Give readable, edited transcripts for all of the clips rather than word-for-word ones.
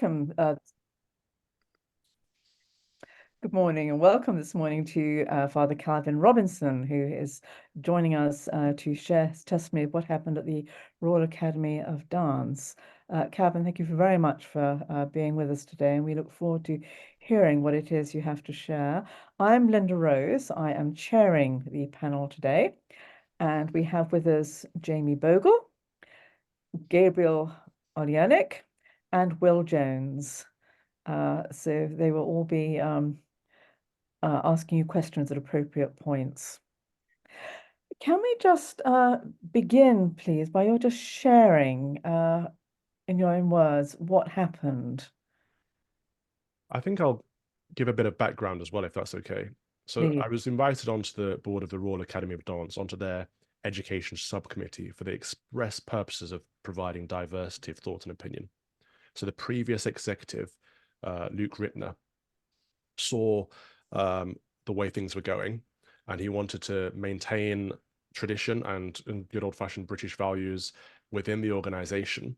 welcome. Good morning and welcome this morning to Father Calvin Robinson, who is joining us to share his testimony of what happened at the Royal Academy of Dance. Calvin, thank you very much for being with us today, and we look forward to hearing what it is you have to share. I'm Linda Rose. I am chairing the panel today, and we have with us Jamie Bogle, Gabriel Olyanik, and Will Jones. So they will all be asking you questions at appropriate points. Can we just begin, please, by your just sharing in your own words what happened? I think I'll give a bit of background as well, if that's okay. So Please. I was invited onto the board of the Royal Academy of Dance, onto their education subcommittee for the express purposes of providing diversity of thought and opinion. So the previous executive, Luke Rittner, saw the way things were going, and he wanted to maintain tradition and good old-fashioned British values within the organization,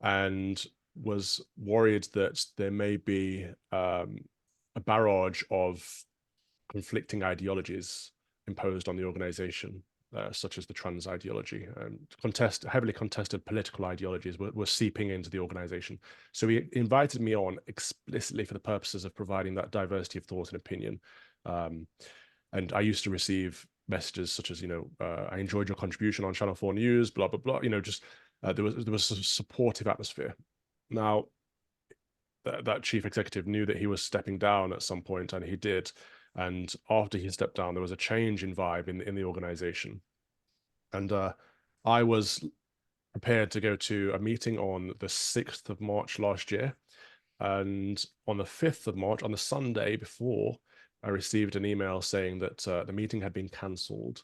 and was worried that there may be a barrage of conflicting ideologies imposed on the organization, such as the trans ideology, and heavily contested political ideologies were seeping into the organization. So he invited me on explicitly for the purposes of providing that diversity of thought and opinion. And I used to receive messages such as, I enjoyed your contribution on Channel 4 News, blah, blah, blah, just there was a supportive atmosphere. Now, that chief executive knew that he was stepping down at some point, and he did. And after he stepped down, there was a change in vibe in the organization. And I was prepared to go to a meeting on the 6th of March last year. And on the 5th of March, on the Sunday before, I received an email saying that the meeting had been cancelled.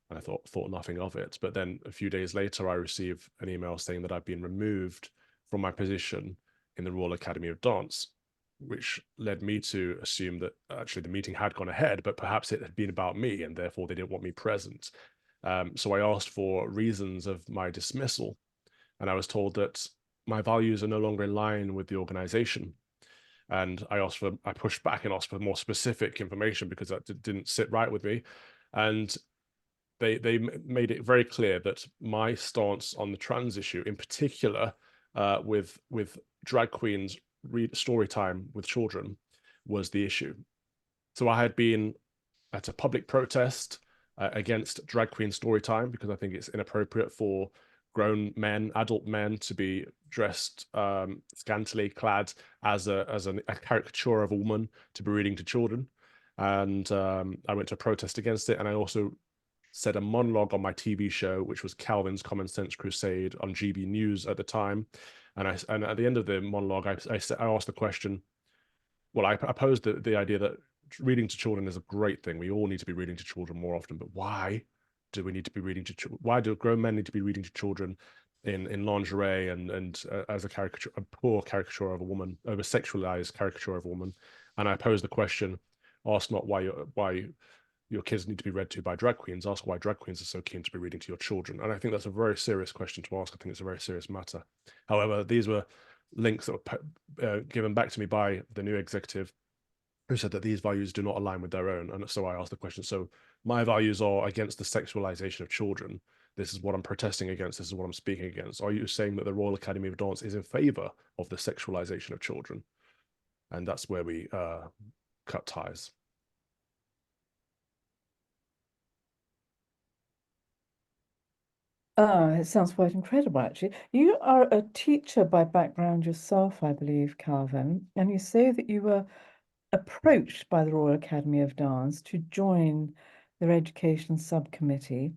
And I thought nothing of it. But then a few days later, I received an email saying that I'd been removed from my position in the Royal Academy of Dance, which led me to assume that actually the meeting had gone ahead, but perhaps it had been about me, and therefore they didn't want me present. So I asked for reasons of my dismissal, and I was told that my values are no longer in line with the organization. And I pushed back and asked for more specific information because that didn't sit right with me. And they made it very clear that my stance on the trans issue, in particular, with drag queens story time with children, was the issue. So I had been at a public protest against drag queen story time because I think it's inappropriate for grown men, adult men, to be dressed scantily clad as a caricature of a woman to be reading to children. And I went to protest against it, and I also said a monologue on my TV show, which was Calvin's Common Sense Crusade on GB News at the time. And at the end of the monologue, I asked the question. Well, I posed the idea that reading to children is a great thing. We all need to be reading to children more often, but why do we need to be reading to children? Why do grown men need to be reading to children in lingerie and as a caricature, a poor caricature of a woman, over sexualized caricature of a woman? And I posed the question: ask not why your kids need to be read to by drag queens, ask why drag queens are so keen to be reading to your children. And I think that's a very serious question to ask. I think it's a very serious matter. However, these were links that were given back to me by the new executive, who said that these values do not align with their own. And so I asked the question, so my values are against the sexualization of children. This is what I'm protesting against. This is what I'm speaking against. Are you saying that the Royal Academy of Dance is in favor of the sexualization of children? And that's where we cut ties. It sounds quite incredible, actually. You are a teacher by background yourself, I believe, Calvin, and you say that you were approached by the Royal Academy of Dance to join their education subcommittee.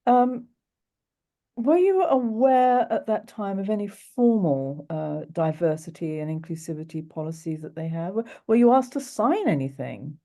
Were you aware at that time of any formal diversity and inclusivity policies that they have? Were you asked to sign anything?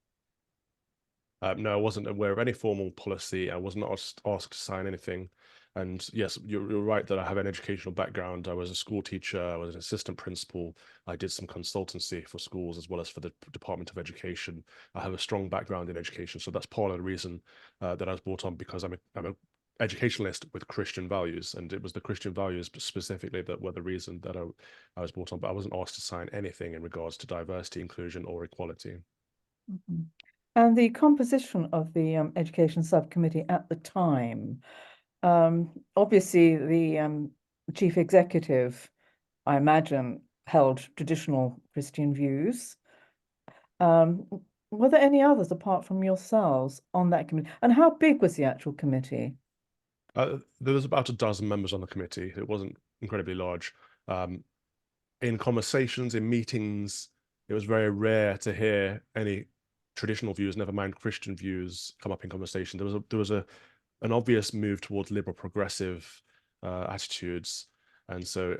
No, I wasn't aware of any formal policy. I was not asked to sign anything. And yes, you're right that I have an educational background. I was a school teacher, I was an assistant principal. I did some consultancy for schools as well as for the Department of Education. I have a strong background in education. So that's part of the reason that I was brought on, because I'm a educationalist with Christian values, and it was the Christian values specifically that were the reason that I was brought on. But I wasn't asked to sign anything in regards to diversity, inclusion, or equality. Mhm. And the composition of the education subcommittee at the time, obviously the chief executive, I imagine, held traditional Christian views. Um, were there any others apart from yourselves on that committee? And how big was the actual committee? There was about a dozen members on the committee. It wasn't incredibly large. Um, in conversations, in meetings, it was very rare to hear any traditional views, never mind Christian views, come up in conversation. There was an obvious move towards liberal progressive attitudes, and so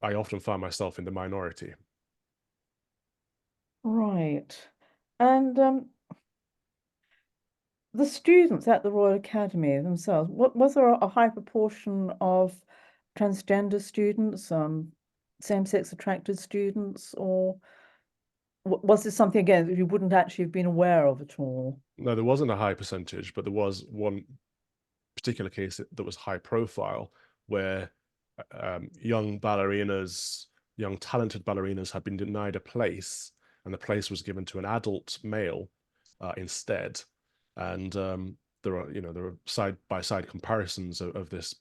I often found myself in the minority. Right. And the students at the Royal Academy themselves, was there a high proportion of transgender students, same-sex attracted students, or was this something again that you wouldn't actually have been aware of at all? No, there wasn't a high percentage, but there was one particular case that was high profile where young ballerinas, young talented ballerinas had been denied a place, and the place was given to an adult male instead. And there are side by side comparisons of this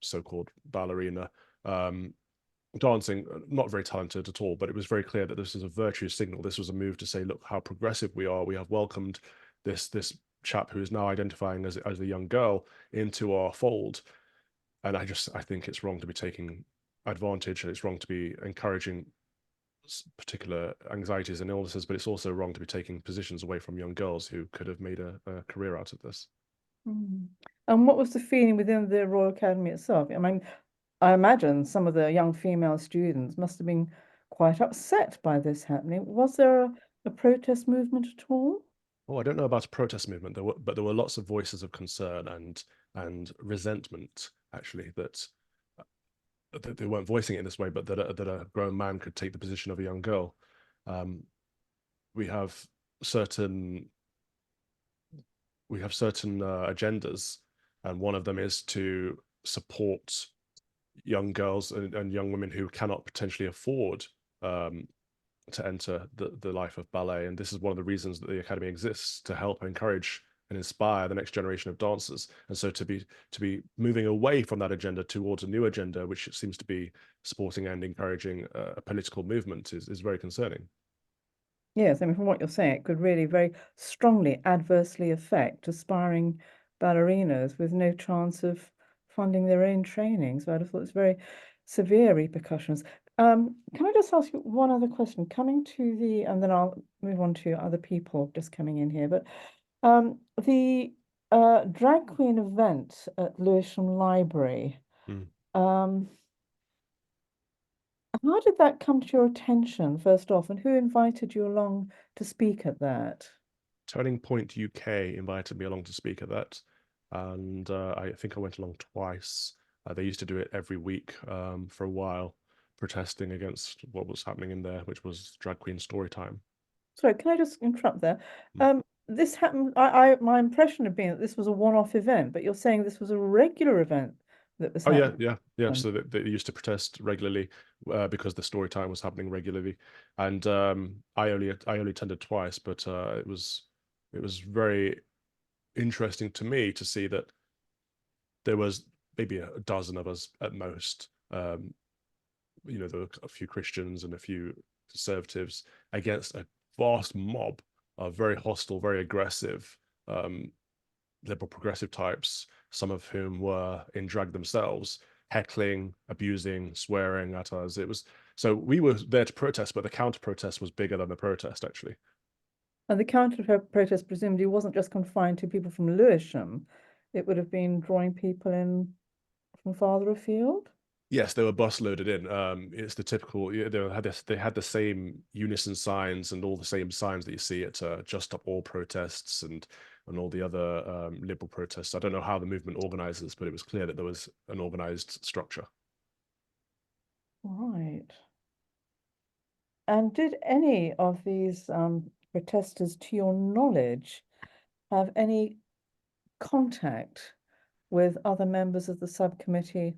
so-called ballerina dancing, not very talented at all, but it was very clear that this is a virtue signal. This was a move to say, look how progressive we are. We have welcomed this chap who is now identifying as a young girl into our fold. And I think it's wrong to be taking advantage, and it's wrong to be encouraging particular anxieties and illnesses, but it's also wrong to be taking positions away from young girls who could have made a career out of this. Mm. And what was the feeling within the Royal Academy itself? I mean, I imagine some of the young female students must have been quite upset by this happening. Was there a protest movement at all? Oh, I don't know about a protest movement, but there were lots of voices of concern and resentment actually that they weren't voicing it in this way, but that a grown man could take the position of a young girl. Um, we have certain agendas, and one of them is to support young girls and young women who cannot potentially afford um, to enter the life of ballet. And this is one of the reasons that the academy exists, to help encourage and inspire the next generation of dancers. And so to be moving away from that agenda towards a new agenda, which seems to be supporting and encouraging a political movement, is very concerning. Yes, I mean, from what you're saying, it could really very strongly adversely affect aspiring ballerinas with no chance of funding their own training. So I'd have thought it's very severe repercussions. Can I just ask you one other question? Coming to and then I'll move on to other people just coming in here. But the drag queen event at Lewisham Library, Mm. um, how did that come to your attention, first off, and who invited you along to speak at that? Turning Point UK invited me along to speak at that, and I think I went along twice. They used to do it every week for a while, protesting against what was happening in there, which was drag queen story time. Sorry, can I just interrupt there? Mm. This happened, my impression had been that this was a one-off event, but you're saying this was a regular event that was Oh yeah, happening. yeah, yeah. So they used to protest regularly because the story time was happening regularly, and I only attended twice, but it was very interesting to me to see that there was maybe a dozen of us at most. There were a few Christians and a few conservatives against a vast mob of very hostile, very aggressive um, liberal progressive types, some of whom were in drag themselves, heckling, abusing, swearing at us. It was so we were there to protest, but the counter protest was bigger than the protest, actually. And the counter protest presumably wasn't just confined to people from Lewisham. It would have been drawing people in from farther afield. Yes, they were bus loaded in. It's the typical. They had the same unison signs and all the same signs that you see at Just Stop All protests and all the other liberal protests. I don't know how the movement organizes, but it was clear that there was an organized structure. Right. And did any of these protesters, to your knowledge, have any contact with other members of the subcommittee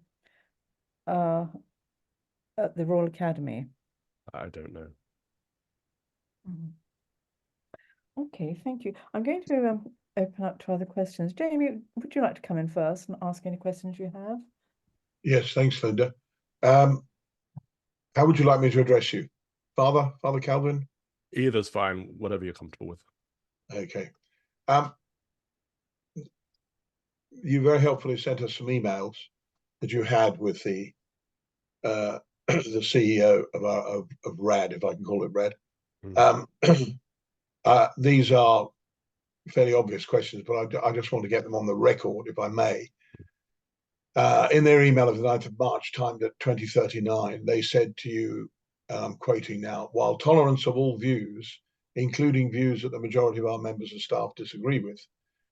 at the Royal Academy? I don't know. Mhm. Okay, thank you. I'm going to open up to other questions. Jamie, would you like to come in first and ask any questions you have? Yes, thanks, Linda. How would you like me to address you? Father Calvin? Either's fine, whatever you're comfortable with. Okay. You very helpfully sent us some emails that you had with the the CEO of RAD, if I can call it RAD. Mm. These are fairly obvious questions, but I just want to get them on the record, if I may. In their email of the 9th of March, timed at 2039, they said to you, I'm quoting now, while tolerance of all views, including views that the majority of our members of staff disagree with,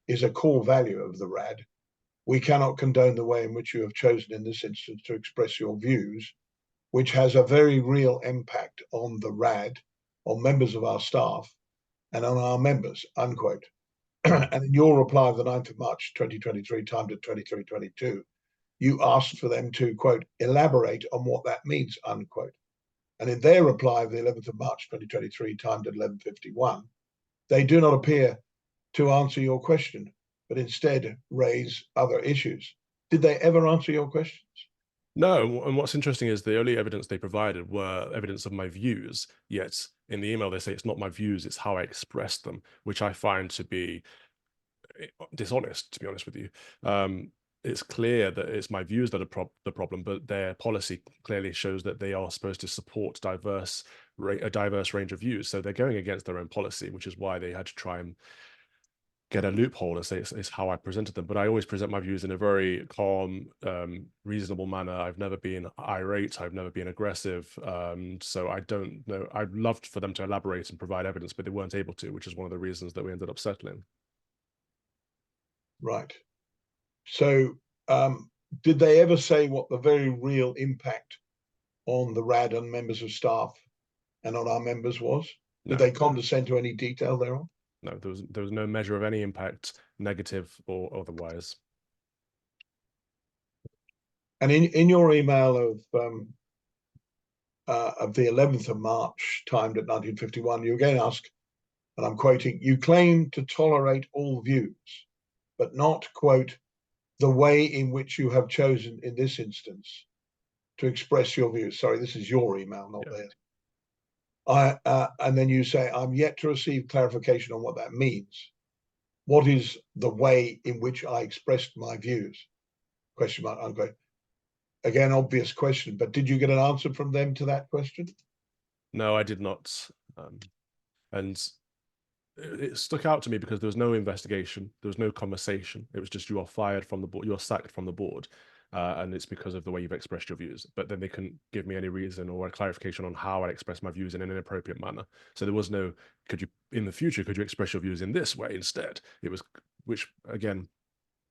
is a core value of the RAD, we cannot condone the way in which you have chosen in this instance to express your views, which has a very real impact on the RAD, on members of our staff, and on our members, unquote. And in your reply of the 9th of March 2023, timed at 23:22, you asked for them to, quote, elaborate on what that means, unquote. And in their reply of the 11th of March 2023, timed at 11:51, they do not appear to answer your question, but instead raise other issues. Did they ever answer your questions? No, and what's interesting is the only evidence they provided were evidence of my views, yet in the email they say it's not my views, it's how I express them, which I find to be dishonest, to be honest with you. It's clear that it's my views that are the problem, but their policy clearly shows that they are supposed to support a diverse range of views. So they're going against their own policy, which is why they had to try and get a loophole and say it's how I presented them. But I always present my views in a very calm, reasonable manner. I've never been irate. I've never been aggressive. So I don't know. I'd loved for them to elaborate and provide evidence, but they weren't able to, which is one of the reasons that we ended up settling. Right. So did they ever say what the very real impact on the RAD and members of staff and on our members was? Did No. they condescend to any detail thereon? No, there was no measure of any impact, negative or otherwise. And in your email of the 11th of March, timed at 1951, you again ask, and I'm quoting, you claim to tolerate all views, but not, quote, the way in which you have chosen in this instance to express your views. Sorry, this is your email, not theirs. And then you say, I'm yet to receive clarification on what that means. What is the way in which I expressed my views? Question mark, unquote. Again, obvious question, but did you get an answer from them to that question? No, I did not. And it stuck out to me because there was no investigation, there was no conversation. It was just you are fired from the board, you are sacked from the board, and it's because of the way you've expressed your views. But then they couldn't give me any reason or a clarification on how I express my views in an inappropriate manner. So there was no, could you in the future could you express your views in this way instead? It was, which again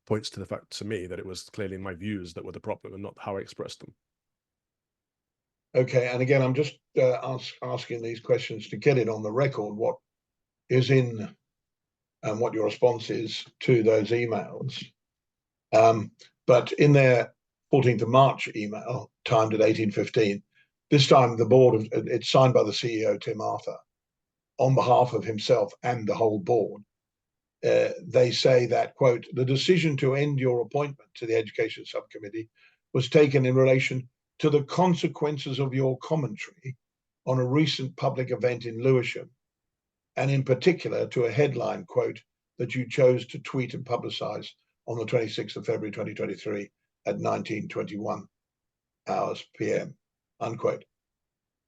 points to the fact to me that it was clearly my views that were the problem and not how I expressed them. Okay, and again, I'm just asking these questions to get it on the record. What is in and what your response is to those emails. But in their 14th of March email, timed at 18:15, this time the board, it's signed by the CEO, Tim Arthur, on behalf of himself and the whole board. They say that, quote, the decision to end your appointment to the Education Subcommittee was taken in relation to the consequences of your commentary on a recent public event in Lewisham, and in particular to a headline, quote, that you chose to tweet and publicize on the 26th of February 2023 at 19:21 hours PM, unquote.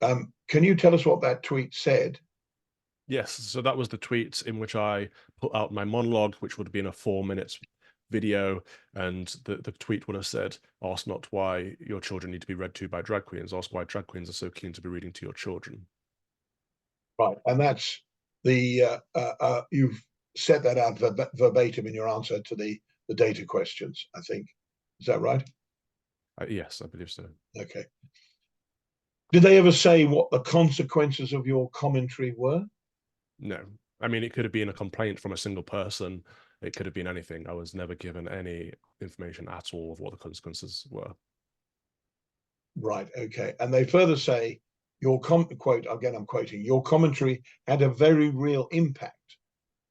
Can you tell us what that tweet said? Yes, so that was the tweet in which I put out my monologue, which would have been a 4 minute video, and the tweet would have said, ask not why your children need to be read to by drag queens, ask why drag queens are so keen to be reading to your children. Right, and that's the, you've set that out verbatim in your answer to the data questions, I think. Is that right? Yes, I believe so. Okay. Did they ever say what the consequences of your commentary were? No. I mean, it could have been a complaint from a single person, It could have been anything. I was never given any information at all of what the consequences were. Right. Okay. And they further say, quote, again, I'm quoting, your commentary had a very real impact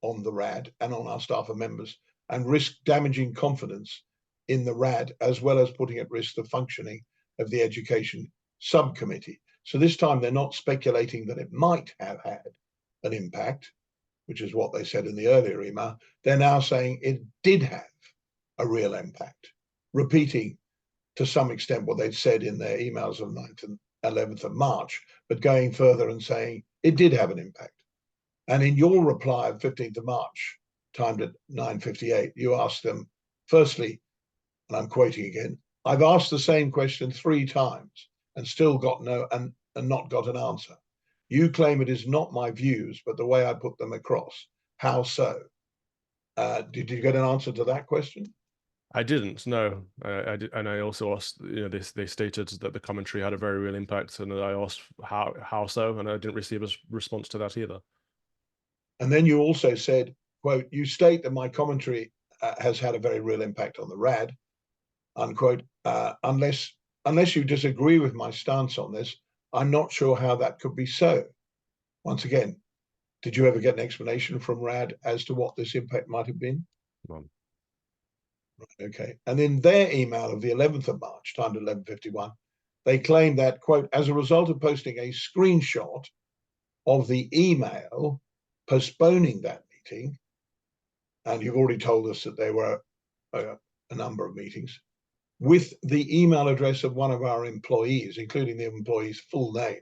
on the RAD and on our staff and members, and risked damaging confidence in the RAD, as well as putting at risk the functioning of the education subcommittee. So this time they're not speculating that it might have had an impact, which is what they said in the earlier email. They're now saying it did have a real impact, repeating to some extent what they'd said in their emails of 9th and 11th of March, but going further and saying it did have an impact. And in your reply of 15th of March, timed at 9:58, you asked them, firstly, and I'm quoting again, I've asked the same question 3 times and still got and not got an answer. You claim it is not my views, but the way I put them across. How so? Did you get an answer to that question? I didn't, no. I did, and I also asked, they stated that the commentary had a very real impact, and I asked how so, and I didn't receive a response to that either. And then you also said, quote, you state that my commentary has had a very real impact on the RAD, unquote, unless you disagree with my stance on this, I'm not sure how that could be so. Once again, did you ever get an explanation from RAD as to what this impact might have been? None. Okay. And in their email of the 11th of March, timed at 11:51, they claim that, quote, as a result of posting a screenshot of the email postponing that meeting, and you've already told us that there were a number of meetings, with the email address of one of our employees, including the employee's full name,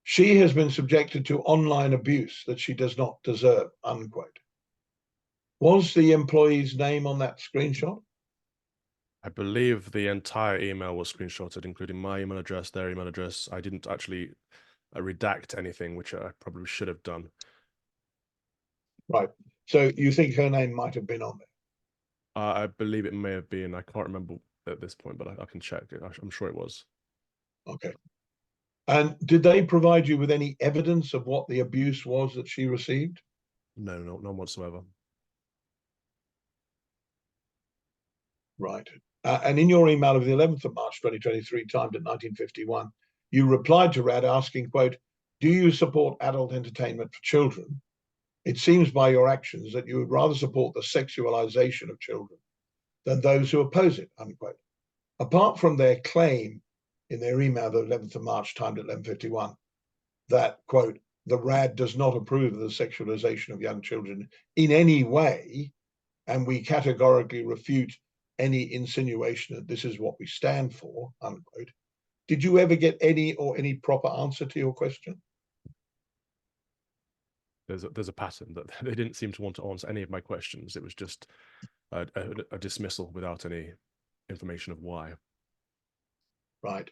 she has been subjected to online abuse that she does not deserve, unquote. Was the employee's name on that screenshot? I believe the entire email was screenshotted, including my email address, their email address. I didn't actually redact anything, which I probably should have done. Right. So you think her name might have been on there? I believe it may have been. I can't remember at this point, but I can check. I'm sure it was. Okay. And did they provide you with any evidence of what the abuse was that she received? No, none whatsoever. Right. And in your email of the 11th of March 2023, timed at 19:51, you replied to RAD asking, quote, do you support adult entertainment for children? It seems by your actions that you would rather support the sexualization of children than those who oppose it, unquote. Apart from their claim in their email of the 11th of March, timed at 11:51, that, quote, the RAD does not approve of the sexualization of young children in any way, and we categorically refute any insinuation that this is what we stand for, unquote. Did you ever get any proper answer to your question? There's a pattern that they didn't seem to want to answer any of my questions. It was just a dismissal without any information of why. Right.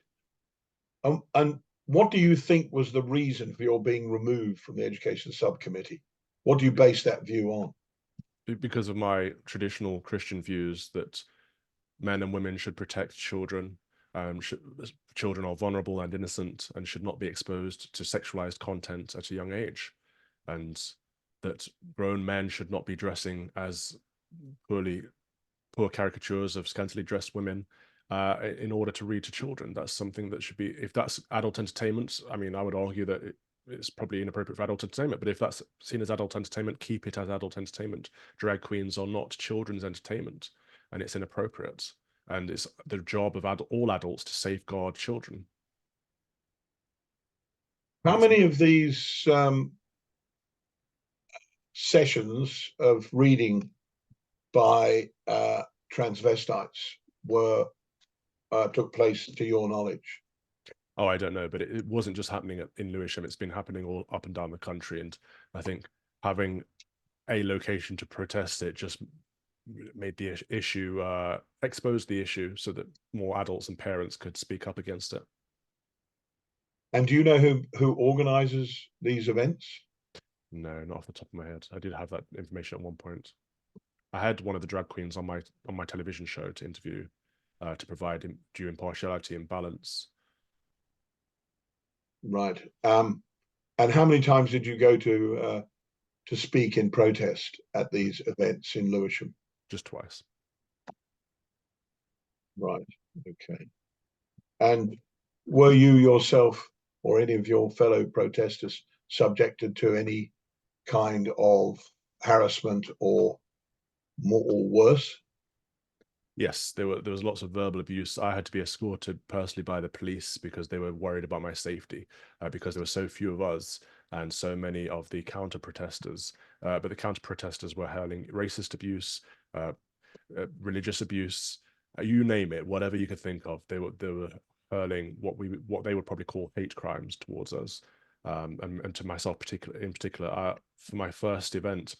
And what do you think was the reason for your being removed from the education subcommittee? What do you base that view on? Because of my traditional Christian views that men and women should protect children. Children are vulnerable and innocent and should not be exposed to sexualized content at a young age, and that grown men should not be dressing as poor caricatures of scantily dressed women in order to read to children. That's something that should be, if that's adult entertainment, I mean, I would argue that it's probably inappropriate for adult entertainment, but if that's seen as adult entertainment, keep it as adult entertainment. Drag queens are not children's entertainment, and it's inappropriate. And it's the job of all adults to safeguard children. How many of these sessions of reading by transvestites took place to your knowledge? Oh, I don't know, but it wasn't just happening in Lewisham. It's been happening all up and down the country. And I think having a location to protest it just made the issue, exposed the issue so that more adults and parents could speak up against it. And do you know who organizes these events? No, not off the top of my head. I did have that information at one point. I had one of the drag queens on my television show to interview, to provide due impartiality and balance. Right. And how many times did you go to to speak in protest at these events in Lewisham? Just twice. Right. Okay. And were you yourself or any of your fellow protesters subjected to any kind of harassment or more or worse? Yes, there was lots of verbal abuse. I had to be escorted personally by the police because they were worried about my safety, because there were so few of us and so many of the counter protesters. But the counter protesters were hurling racist abuse, religious abuse, you name it, whatever you could think of. They were hurling what they would probably call hate crimes towards us, and to myself in particular. For my first event,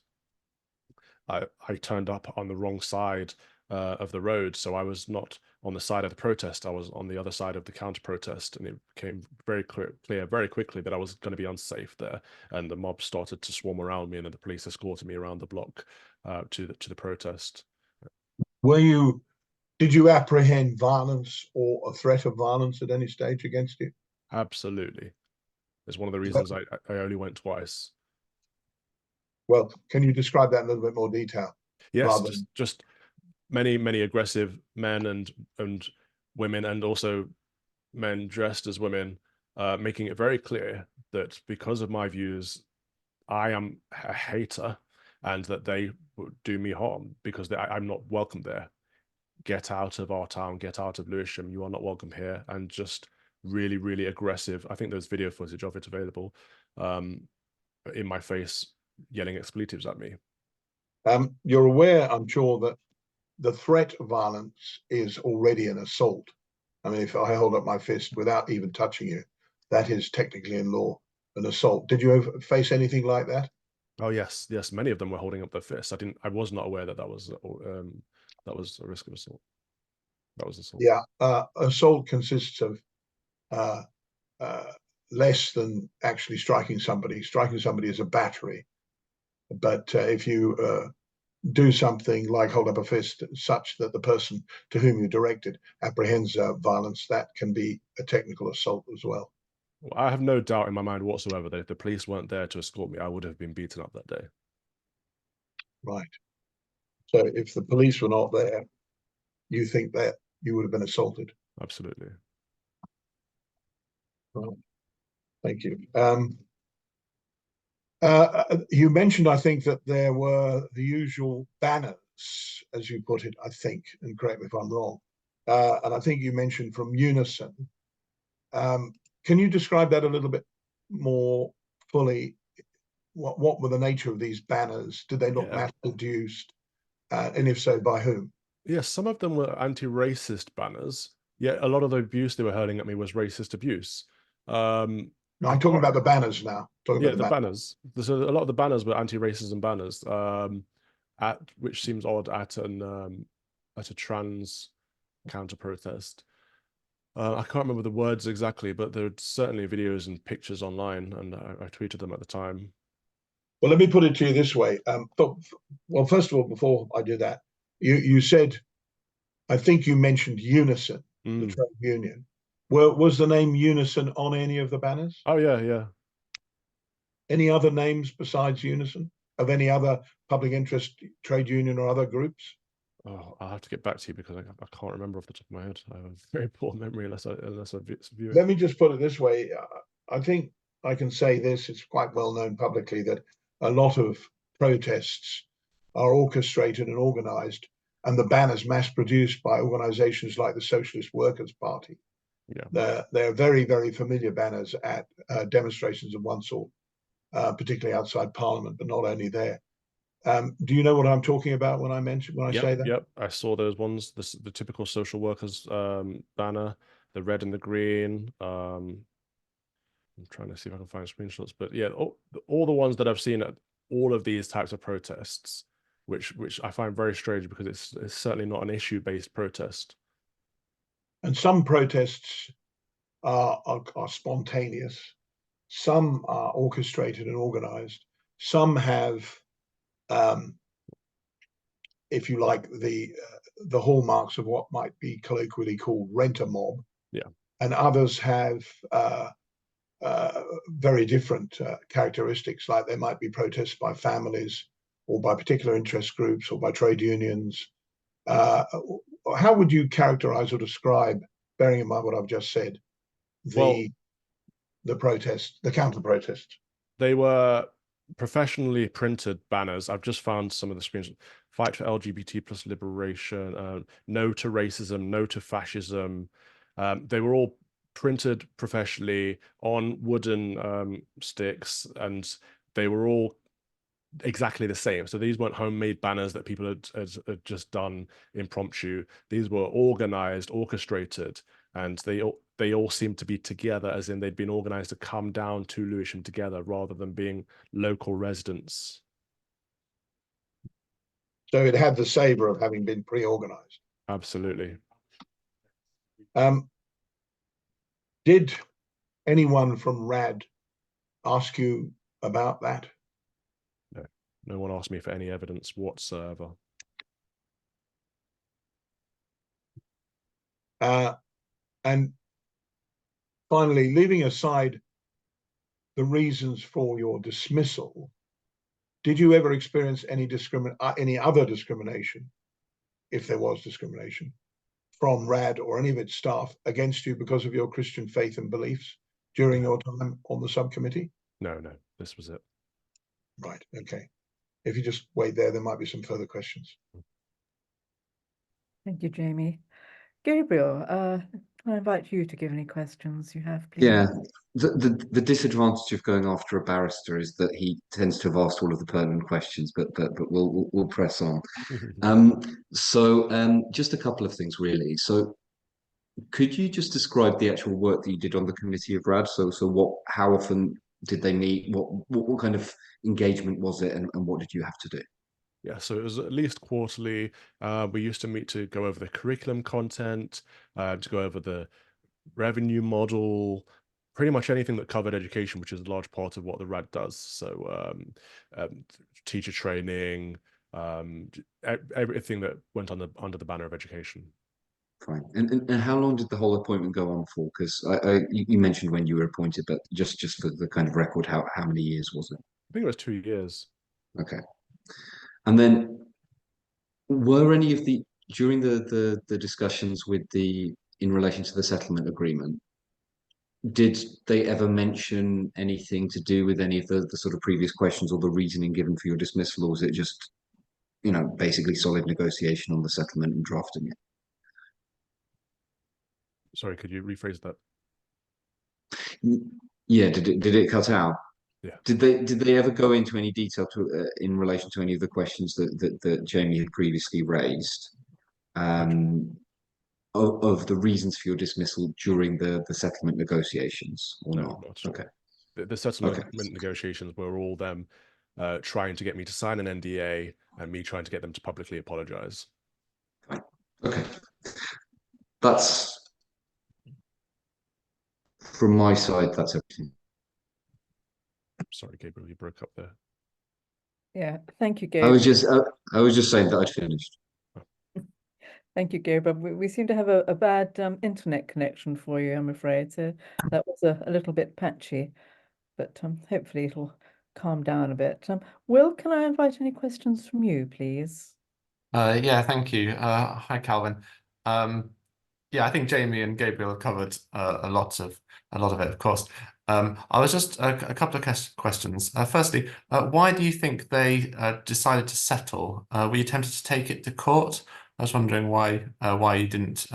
I turned up on the wrong side of the road, so I was not on the side of the protest. I was on the other side of the counter protest, and it became very clear very quickly that I was going to be unsafe there. And the mob started to swarm around me, and then the police escorted me around the block to the protest. Did you apprehend violence or a threat of violence at any stage against you? Absolutely, it's one of the reasons I only went twice. Well, can you describe that in a little bit more detail? Yes, just many aggressive men and women, and also men dressed as women, making it very clear that because of my views, I am a hater, and that they would do me harm because I'm not welcome there. Get out of our town, get out of Lewisham, you are not welcome here. And just really aggressive. I think there's video footage of it available, in my face, yelling expletives at me. You're aware, I'm sure, that the threat of violence is already an assault. I mean, if I hold up my fist without even touching you, that is technically in law an assault. Did you ever face anything like that? Oh yes, many of them were holding up their fists. I was not aware that that was a risk of assault. That was assault. Yeah, assault consists of uh, less than actually striking somebody. Striking somebody is a battery. But if you do something like hold up a fist such that the person to whom you directed apprehends violence, that can be a technical assault as well. Well, I have no doubt in my mind whatsoever that if the police weren't there to escort me, I would have been beaten up that day. Right. So if the police were not there, you think that you would have been assaulted? Absolutely. Right. Thank you. You mentioned, I think, that there were the usual banners, as you put it, I think, and correct me if I'm wrong. And I think you mentioned from Unison. Can you describe that a little bit more fully? What were the nature of these banners? Did they look mass produced? And if so, by whom? Yes, some of them were anti-racist banners. Yet a lot of the abuse they were hurling at me was racist abuse. No, I'm talking about the banners now. Talking about the banners. So a lot of the banners were anti-racism banners. Which seems odd at a trans counter protest. I can't remember the words exactly, but there are certainly videos and pictures online, and I tweeted them at the time. Well, let me put it to you this way. Well, first of all, before I do that, you said, I think you mentioned Unison, the trade union. Was the name Unison on any of the banners? Oh yeah. Any other names besides Unison of any other public interest trade union or other groups? Oh, I'll have to get back to you because I can't remember off the top of my head. I have a very poor memory unless I view it. Let me just put it this way. I think I can say this, it's quite well known publicly that a lot of protests are orchestrated and organized, and the banners mass produced by organizations like the Socialist Workers' Party. Yeah. They're very familiar banners at demonstrations of one sort, particularly outside Parliament, but not only there. Do you know what I'm talking about when I say that? Yep, I saw those ones. The typical social workers banner, the red and the green. I'm trying to see if I can find screenshots, but yeah, all the ones that I've seen at all of these types of protests, which I find very strange because it's certainly not an issue-based protest. And some protests are spontaneous. Some are orchestrated and organized. Some have, if you like, the hallmarks of what might be colloquially called rent-a-mob. Yeah. And others have very different characteristics, like there might be protests by families or by particular interest groups or by trade unions. How would you characterize or describe, bearing in mind what I've just said, Well, the protest, the counter protest? they were professionally printed banners. I've just found some of the screens. Fight for LGBT plus liberation, no to racism, no to fascism. They were all printed professionally on wooden sticks, and they were all exactly the same. So these weren't homemade banners that people had just done impromptu. These were organized, orchestrated, and they all seemed to be together, as in they'd been organized to come down to Lewisham together rather than being local residents. So it had the savor of having been pre-organized. Absolutely. Did anyone from RAD ask you about that? No, no one asked me for any evidence whatsoever. And finally, leaving aside the reasons for your dismissal, did you ever experience any other discrimination, if there was discrimination, from RAD or any of its staff against you because of your Christian faith and beliefs during your time on the subcommittee? No, this was it. Right, okay. If you just wait there might be some further questions. Thank you, Jamie. Gabriel, can I invite you to give any questions you have, please? Yeah, the disadvantage of going after a barrister is that he tends to have asked all of the pertinent questions, but we'll press on. Just a couple of things really. So could you just describe the actual work that you did on the committee of RAD? How often did they meet? What kind of engagement was it, and what did you have to do? Yeah, so it was at least quarterly. We used to meet to go over the curriculum content, to go over the revenue model, pretty much anything that covered education, which is a large part of what the RAD does. So teacher training, everything that went under the banner of education. Fine. And how long did the whole appointment go on for? Because you mentioned when you were appointed, but just for the kind of record, how many years was it? I think it was 2 years. Okay. And then were any of during the discussions in relation to the settlement agreement, did they ever mention anything to do with any of the sort of previous questions or the reasoning given for your dismissal, or was it just, basically solid negotiation on the settlement and drafting it? Sorry, could you rephrase that? Yeah, did it cut out? Yeah. Did they ever go into any detail in relation to any of the questions that Jamie had previously raised, of the reasons for your dismissal during the settlement negotiations, or No, not? not at all. Okay. The settlement negotiations were all them trying to get me to sign an NDA and me trying to get them to publicly apologize. Okay. That's from my side. That's everything. Sorry, Gabriel, you broke up there. Yeah, thank you, Gabriel. I was just saying that I'd finished. Thank you, Gabriel. We seem to have a bad internet connection for you, I'm afraid. So that was a little bit patchy, but hopefully it'll calm down a bit. Will, can I invite any questions from you, please? Yeah, thank you. Hi, Calvin. Yeah, I think Jamie and Gabriel have covered a lot of it, of course. I was just a couple of questions. Firstly, why do you think they decided to settle? Were you tempted to take it to court? I was wondering why you didn't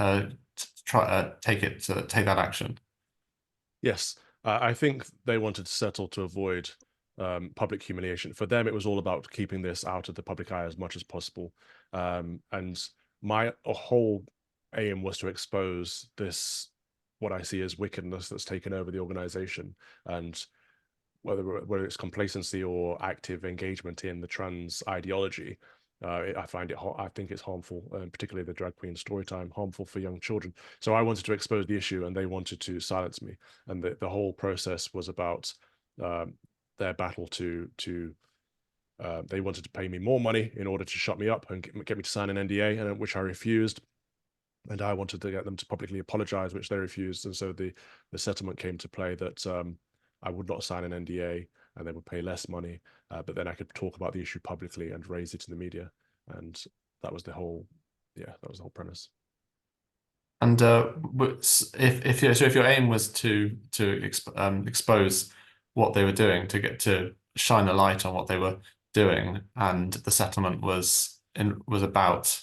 try take that action. Yes, I think they wanted to settle to avoid public humiliation. For them, it was all about keeping this out of the public eye as much as possible. And my whole aim was to expose this, what I see as wickedness that's taken over the organization, and whether it's complacency or active engagement in the trans ideology. I think it's harmful, particularly the drag queen story time, harmful for young children. So I wanted to expose the issue, and they wanted to silence me. And the whole process was about their battle to they wanted to pay me more money in order to shut me up and get me to sign an NDA, and which I refused. And I wanted to get them to publicly apologize, which they refused. And so the settlement came to play that I would not sign an NDA, and they would pay less money, but then I could talk about the issue publicly and raise it in the media. And that was the whole, that was the whole premise. And if your aim was to expose what they were doing, to shine a light on what they were doing, and the settlement was about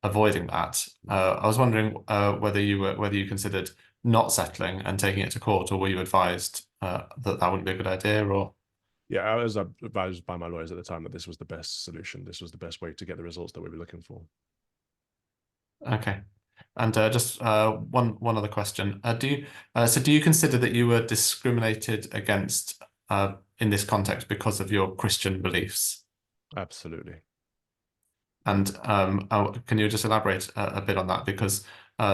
avoiding that, I was wondering whether you considered not settling and taking it to court, or were you advised that wouldn't be a good idea, or? Yeah, I was advised by my lawyers at the time that this was the best solution. This was the best way to get the results that we were looking for. Okay. And just one other question. Do you consider that you were discriminated against in this context because of your Christian beliefs? Absolutely. And can you just elaborate a bit on that? Because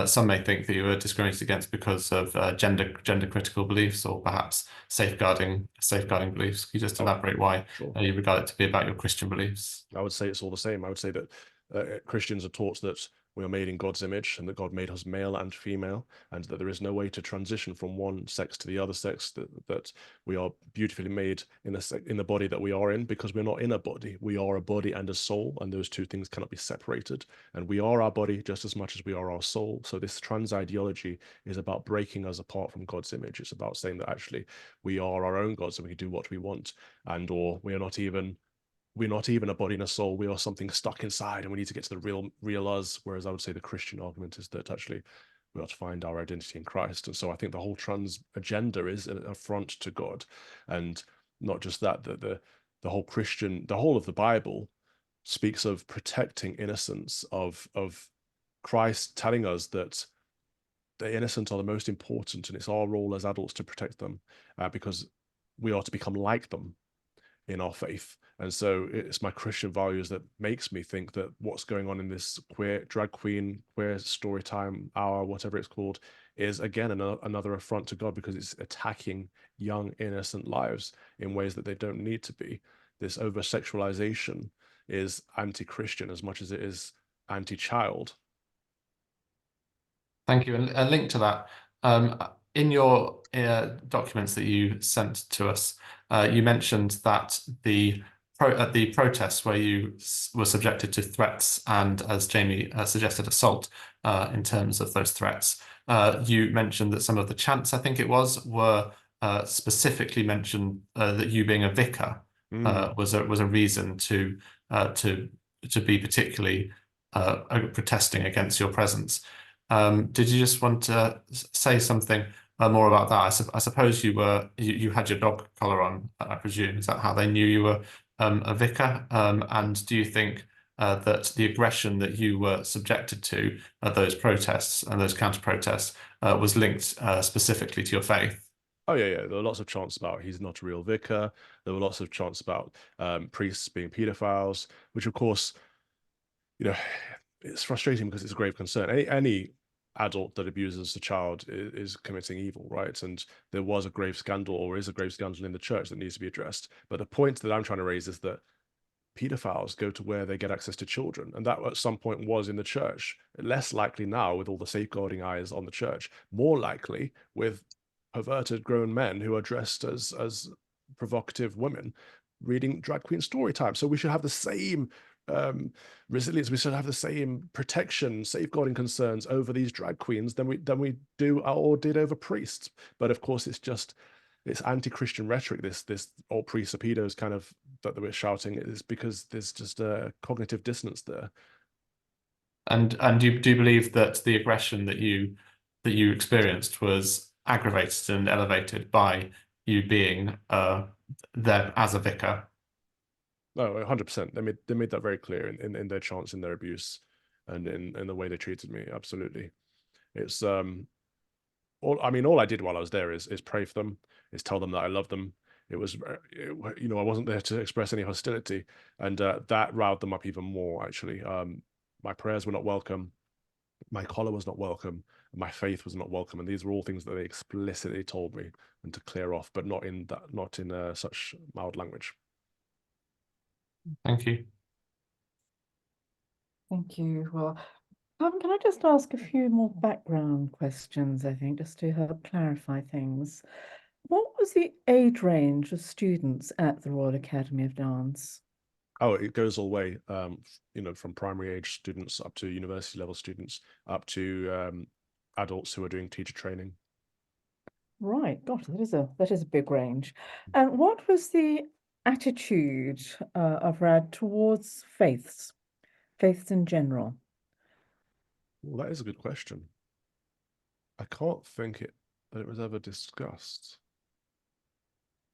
some may think that you were discriminated against because of gender critical beliefs, or perhaps safeguarding beliefs. Can you just elaborate why Sure. you regard it to be about your Christian beliefs? I would say it's all the same. I would say that Christians are taught that we are made in God's image, and that God made us male and female, and that there is no way to transition from one sex to the other sex, that we are beautifully made in the body that we are in, because we're not in a body. We are a body and a soul, and those two things cannot be separated. And we are our body just as much as we are our soul. So this trans ideology is about breaking us apart from God's image. It's about saying that actually we are our own gods and we can do what we want, and or we're not even a body and a soul. We are something stuck inside, and we need to get to the real us. Whereas I would say the Christian argument is that actually we ought to find our identity in Christ. And so I think the whole trans agenda is an affront to God. And not just that, the whole of the Bible speaks of protecting innocence, of Christ telling us that the innocent are the most important, and it's our role as adults to protect them, because we are to become like them in our faith. And so it's my Christian values that makes me think that what's going on in this drag queen queer story time hour, whatever it's called, is again another affront to God, because it's attacking young innocent lives in ways that they don't need to be. This over sexualization is anti-Christian as much as it is anti-child. Thank you. And a link to that, in your documents that you sent to us, you mentioned that the protests where you were subjected to threats and, as Jamie suggested, assault in terms of those threats. You mentioned that some of the chants, I think it were specifically mentioned that you being a vicar was a reason to be particularly protesting against your presence. Did you just want to say something more about that? I suppose you had your dog collar on, I presume. Is that how they knew you were a vicar? And do you think that the aggression that you were subjected to at those protests and those counter protests was linked specifically to your faith? Oh yeah. There were lots of chants about he's not a real vicar. There were lots of chants about priests being pedophiles, which of course, it's frustrating because it's a grave concern. Any adult that abuses a child is committing evil, right? And there was a grave scandal, or is a grave scandal in the church that needs to be addressed. But the point that I'm trying to raise is that pedophiles go to where they get access to children, and that at some point was in the church. Less likely now with all the safeguarding eyes on the church, more likely with perverted grown men who are dressed as provocative women reading drag queen story time. So we should have the same resilience, we should have the same protection, safeguarding concerns over these drag queens than we do or did over priests. But of course it's anti-Christian rhetoric, this all priests are pedos kind of that we're shouting. Is because there's just a cognitive dissonance there. And do you believe that the aggression that you experienced was aggravated and elevated by you being there as a vicar? No, 100%. They made that very clear in their chants, in their abuse, and in the way they treated me. Absolutely. It's all I did while I was there is pray for them, is tell them that I love them. It was, I wasn't there to express any hostility, and that riled them up even more, actually. My prayers were not welcome, my collar was not welcome, my faith was not welcome, and these were all things that they explicitly told me and to clear off, but not in such mild language. Thank you. Thank you. Well, can I just ask a few more background questions, I think, just to help clarify things? What was the age range of students at the Royal Academy of Dance? Oh, it goes all the way, from primary age students up to university level students, up to adults who are doing teacher training. Right, gosh, that is a big range. And what was the attitude of Rad towards faiths in general? Well, that is a good question. I can't think that it was ever discussed.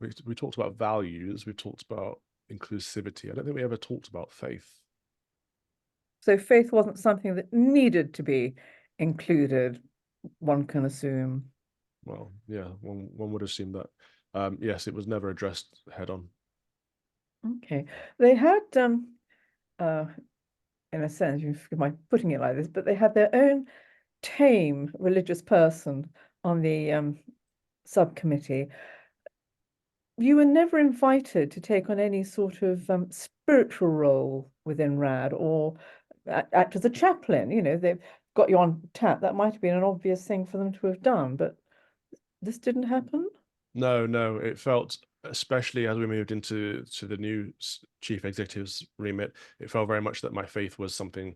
We talked about values, we talked about inclusivity. I don't think we ever talked about faith. So faith wasn't something that needed to be included, one can assume. Well, yeah, one would assume that. Yes, it was never addressed head on. Okay. They had in a sense, you forgive my putting it like this, but they had their own tame religious person on the subcommittee. You were never invited to take on any sort of spiritual role within RAD or act as a chaplain. You know, they've got you on tap. That might have been an obvious thing for them to have done, but this didn't happen. No, it felt, especially as we moved into the new chief executive's remit, it felt very much that my faith was something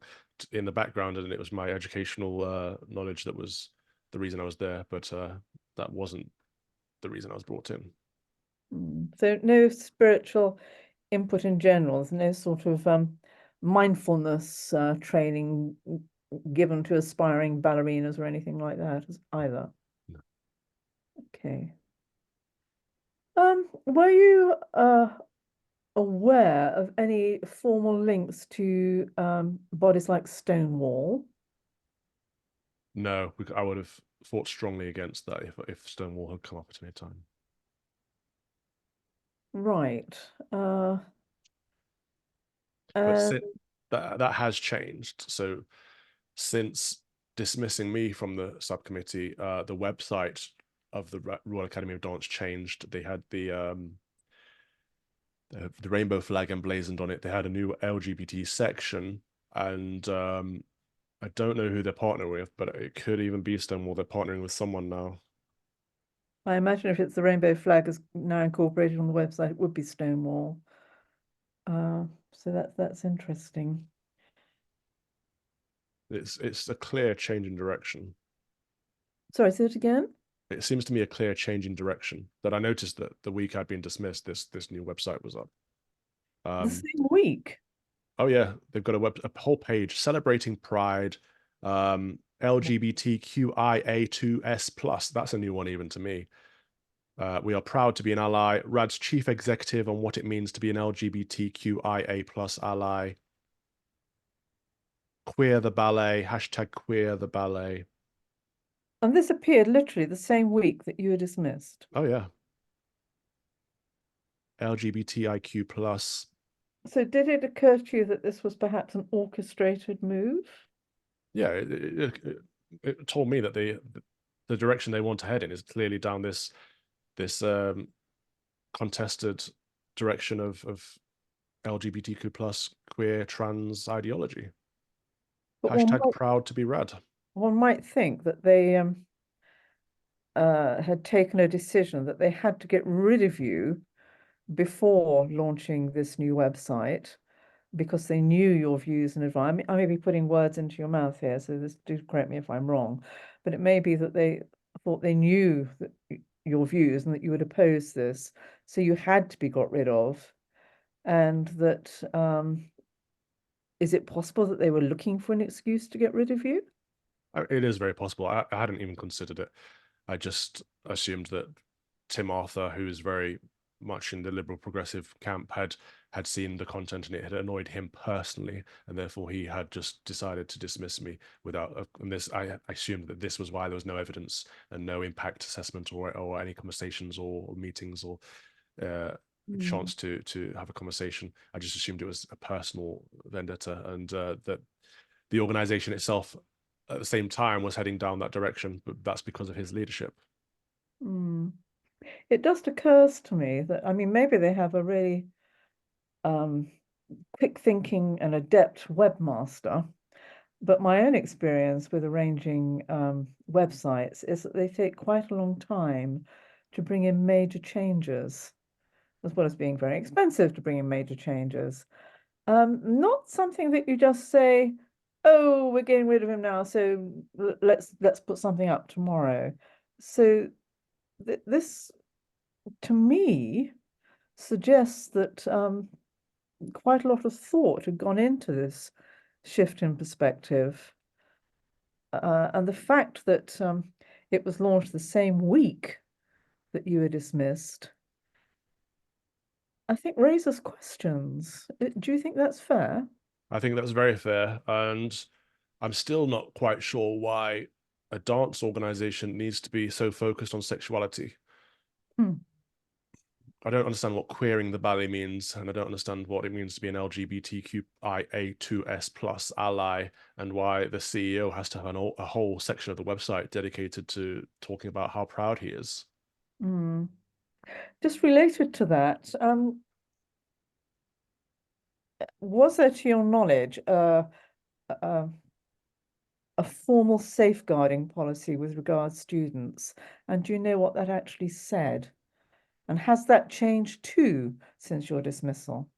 in the background, and it was my educational knowledge that was the reason I was there. But that wasn't the reason I was brought in. So no spiritual input in general. There's no sort of mindfulness training given to aspiring ballerinas or anything like that either. No. Okay. Were you aware of any formal links to bodies like Stonewall? No, I would have fought strongly against that if Stonewall had come up at any time. Right. But And that has changed. So since dismissing me from the subcommittee, the website of the Royal Academy of Dance changed. They had the rainbow flag emblazoned on it. They had a new LGBT section, and I don't know who they're partnering with, but it could even be Stonewall. They're partnering with someone now. I imagine if it's the rainbow flag is now incorporated on the website, it would be Stonewall. So that's interesting. It's a clear change in direction. Sorry, say it again. It seems to me a clear change in direction that I noticed that the week I'd been dismissed, this new website was up. The same week. Oh yeah, they've got a whole page celebrating Pride, LGBTQIA2S+. That's a new one even to me. We are proud to be an ally. RAD's chief executive on what it means to be an LGBTQIA+ ally. Queer the ballet, hashtag queer the ballet. And this appeared literally the same week that you were dismissed. Oh yeah. LGBTIQ+. So did it occur to you that this was perhaps an orchestrated move? Yeah, it told me that the direction they want to head in is clearly down this contested direction of LGBTQ+ queer trans ideology. But Hashtag proud to be rad. one might think that they had taken a decision that they had to get rid of you before launching this new website because they knew your views in advance. I may be putting words into your mouth here, so do correct me if I'm wrong, but it may be that they thought they knew that your views and that you would oppose this, so you had to be got rid of, and that is it possible that they were looking for an excuse to get rid of you? It is very possible. I hadn't even considered it. I just assumed that Tim Arthur, who is very much in the liberal progressive camp, had seen the content and it had annoyed him personally, and therefore he had just decided to dismiss me without. And this, I assumed that this was why there was no evidence and no impact assessment or any conversations or meetings or chance to have a conversation. I just assumed it was a personal vendetta, and that the organization itself at the same time was heading down that direction, but that's because of his leadership. It just occurs to me that, I mean, maybe they have a really quick thinking and adept webmaster, but my own experience with arranging websites is that they take quite a long time to bring in major changes, as well as being very expensive to bring in major changes. Not something that you just say, oh, we're getting rid of him now, so let's put something up tomorrow. So this, to me, suggests that quite a lot of thought had gone into this shift in perspective. And the fact that it was launched the same week that you were dismissed, I think raises questions. Do you think that's fair? I think that's very fair, and I'm still not quite sure why a dance organization needs to be so focused on sexuality. I don't understand what queering the ballet means, and I don't understand what it means to be an LGBTQIA2S plus ally, and why the CEO has to have a whole section of the website dedicated to talking about how proud he is. Just related to that, was there, to your knowledge, a formal safeguarding policy with regards to students? And do you know what that actually said? And has that changed too since your dismissal?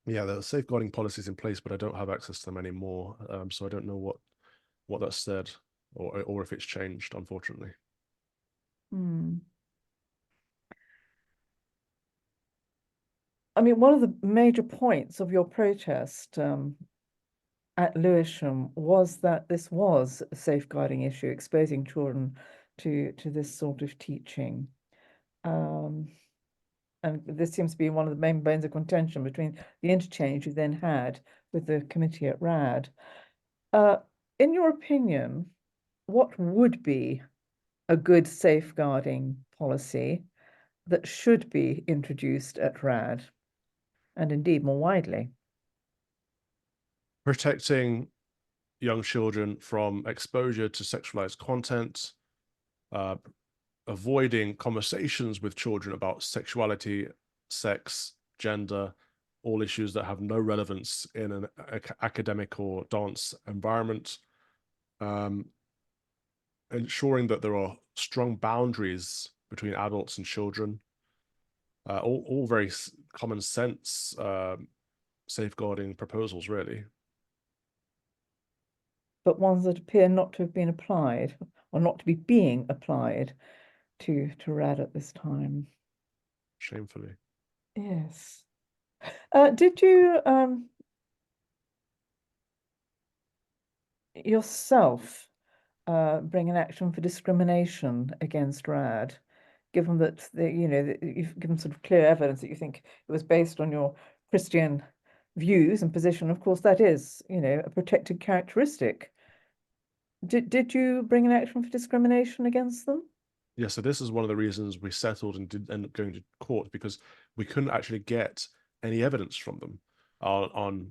Yeah, there are safeguarding policies in place, but I don't have access to them anymore. So I don't know what that said or if it's changed, unfortunately. I mean, one of the major points of your protest at Lewisham was that this was a safeguarding issue, exposing children to this sort of teaching. And this seems to be one of the main bones of contention between the interchange you then had with the committee at RAD. In your opinion, what would be a good safeguarding policy that should be introduced at RAD, and indeed more widely? Protecting young children from exposure to sexualized content, avoiding conversations with children about sexuality, sex, gender, all issues that have no relevance in an academic or dance environment, ensuring that there are strong boundaries between adults and children, all very common sense safeguarding proposals, really. But ones that appear not to have been applied, or not to be being applied to RAD at this time. Shamefully. Yes. Did you yourself bring an action for discrimination against RAD, given that you've given sort of clear evidence that you think it was based on your Christian views and position? Of course, that is, a protected characteristic. Did you bring an action for discrimination against them? Yeah, so this is one of the reasons we settled and did end up going to court, because we couldn't actually get any evidence from them on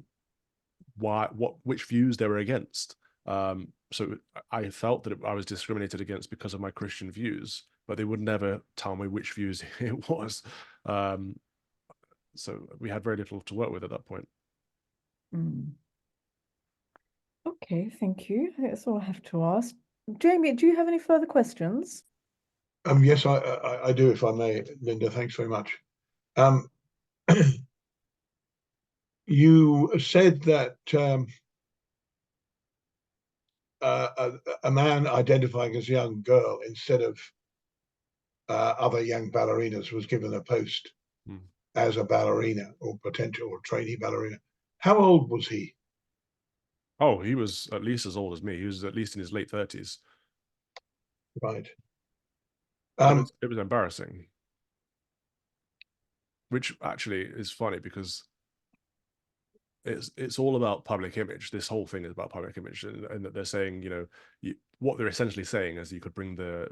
which views they were against. So I felt that I was discriminated against because of my Christian views, but they would never tell me which views it was. So we had very little to work with at that point. Okay, thank you. I think that's all I have to ask. Jamie, do you have any further questions? Yes, I do, if I may, Linda. Thanks very much. You said that a man identifying as a young girl instead of other young ballerinas was given a post as a ballerina or potential or trainee ballerina. How old was he? Oh, he was at least as old as me. He was at least in his late 30s. Right. It was embarrassing, which actually is funny because it's all about public image. This whole thing is about public image, and that they're saying, what they're essentially saying is you could bring the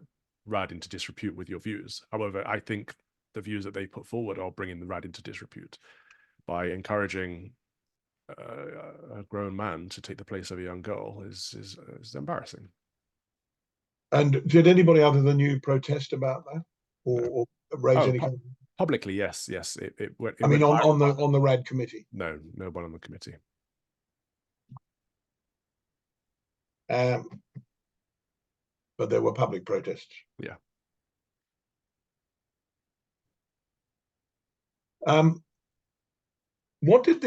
RAD into disrepute with your views. However, I think the views that they put forward are bringing the RAD into disrepute by encouraging a grown man to take the place of a young girl is embarrassing. And did anybody other than you protest about that, or raise any? Publicly, yes. It I mean, on the RAD committee. No one on the committee. But there were public protests. Yeah. What did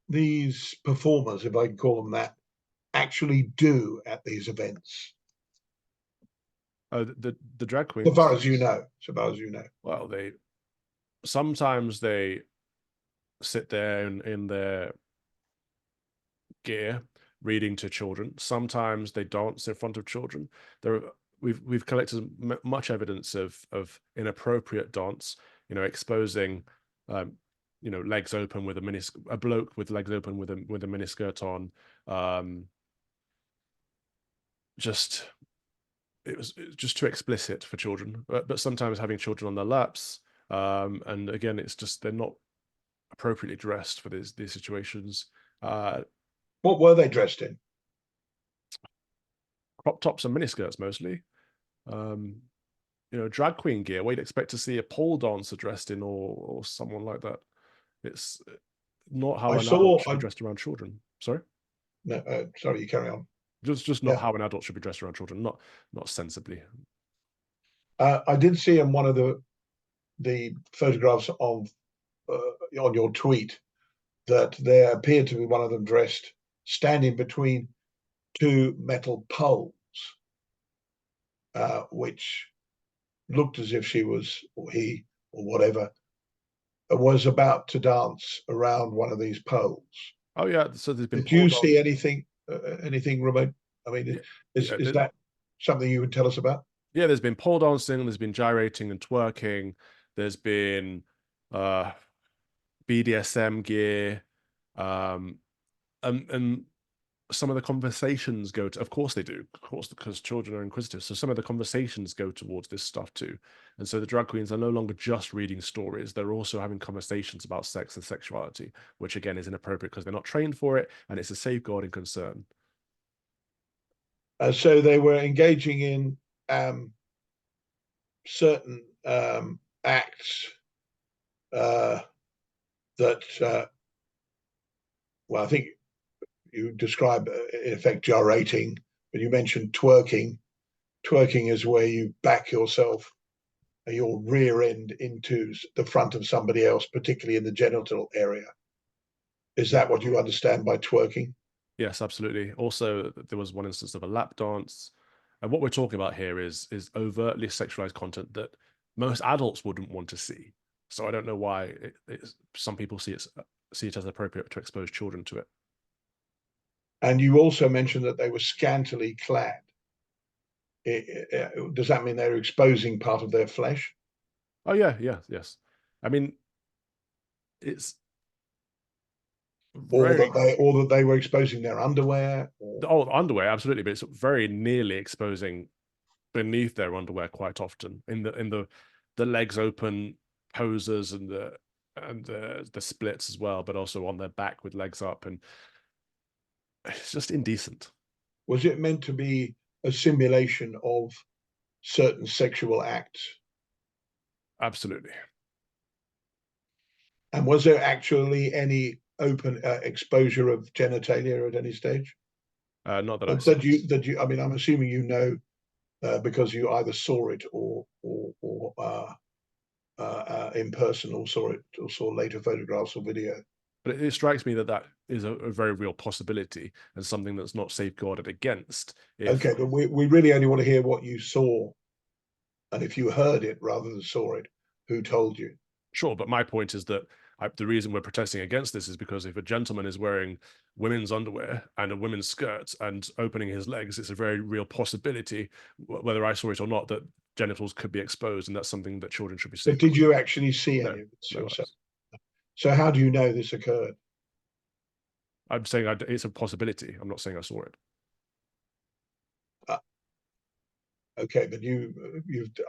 these performers, if I can call them that, actually do at these events? The drag So queens. far as you know, Well, sometimes they sit there in their gear reading to children. Sometimes they dance in front of children. We've collected much evidence of inappropriate dance, exposing legs open with a bloke with legs open with a miniskirt on. It was just too explicit for children, but sometimes having children on their laps, and again, it's just they're not appropriately dressed for these situations. what were they dressed in? Crop tops and miniskirts mostly. Drag queen gear. What you'd expect to see a pole dancer dressed in, or someone like that. It's not how an adult should be dressed around children. Sorry. No, sorry, you carry on. Just not how an adult should be dressed around children. Not sensibly. I did see in one of the photographs of on your tweet that there appeared to be one of them dressed standing between two metal poles, which looked as if she was, or he, or whatever, was about to dance around one of these poles. Oh yeah, so there's been. Did you see anything remote? I mean, is that something you would tell us about? Yeah, there's been pole dancing, there's been gyrating and twerking, there's been BDSM gear, and some of the conversations go to, of course they do, of course, because children are inquisitive. So some of the conversations go towards this stuff too. And so the drag queens are no longer just reading stories. They're also having conversations about sex and sexuality, which again is inappropriate because they're not trained for it. And it's a safeguarding concern. So they were engaging in certain acts that, well, I think you describe in effect gyrating, but you mentioned twerking. Twerking is where you back yourself, your rear end into the front of somebody else, particularly in the genital area. Is that what you understand by twerking? Yes, absolutely. Also, there was one instance of a lap dance. And what we're talking about here is overtly sexualized content that most adults wouldn't want to see. So I don't know why some people see it as appropriate to expose children to it. And you also mentioned that they were scantily clad. Does that mean they're exposing part of their flesh? Oh yeah, yes. I mean, it's or that they were exposing their underwear. Underwear, absolutely, but it's very nearly exposing beneath their underwear quite often in the legs open poses and the splits as well, but also on their back with legs up, and it's just indecent. Was it meant to be a simulation of certain sexual acts? Absolutely. And was there actually any open exposure of genitalia at any stage? Not that I saw. That you. I mean, I'm assuming you know because you either saw it or in person, or saw later photographs or video. But it strikes me that is a very real possibility and something that's not safeguarded against. Okay, but we really only want to hear what you saw, and if you heard it rather than saw it, who told you? Sure, but my point is that the reason we're protesting against this is because if a gentleman is wearing women's underwear and a women's skirt and opening his legs, it's a very real possibility, whether I saw it or not, that genitals could be exposed, and that's something that children should be seeing. But did you actually see any of this yourself? So how do you know this occurred? I'm saying it's a possibility. I'm not saying I saw it. Okay, but you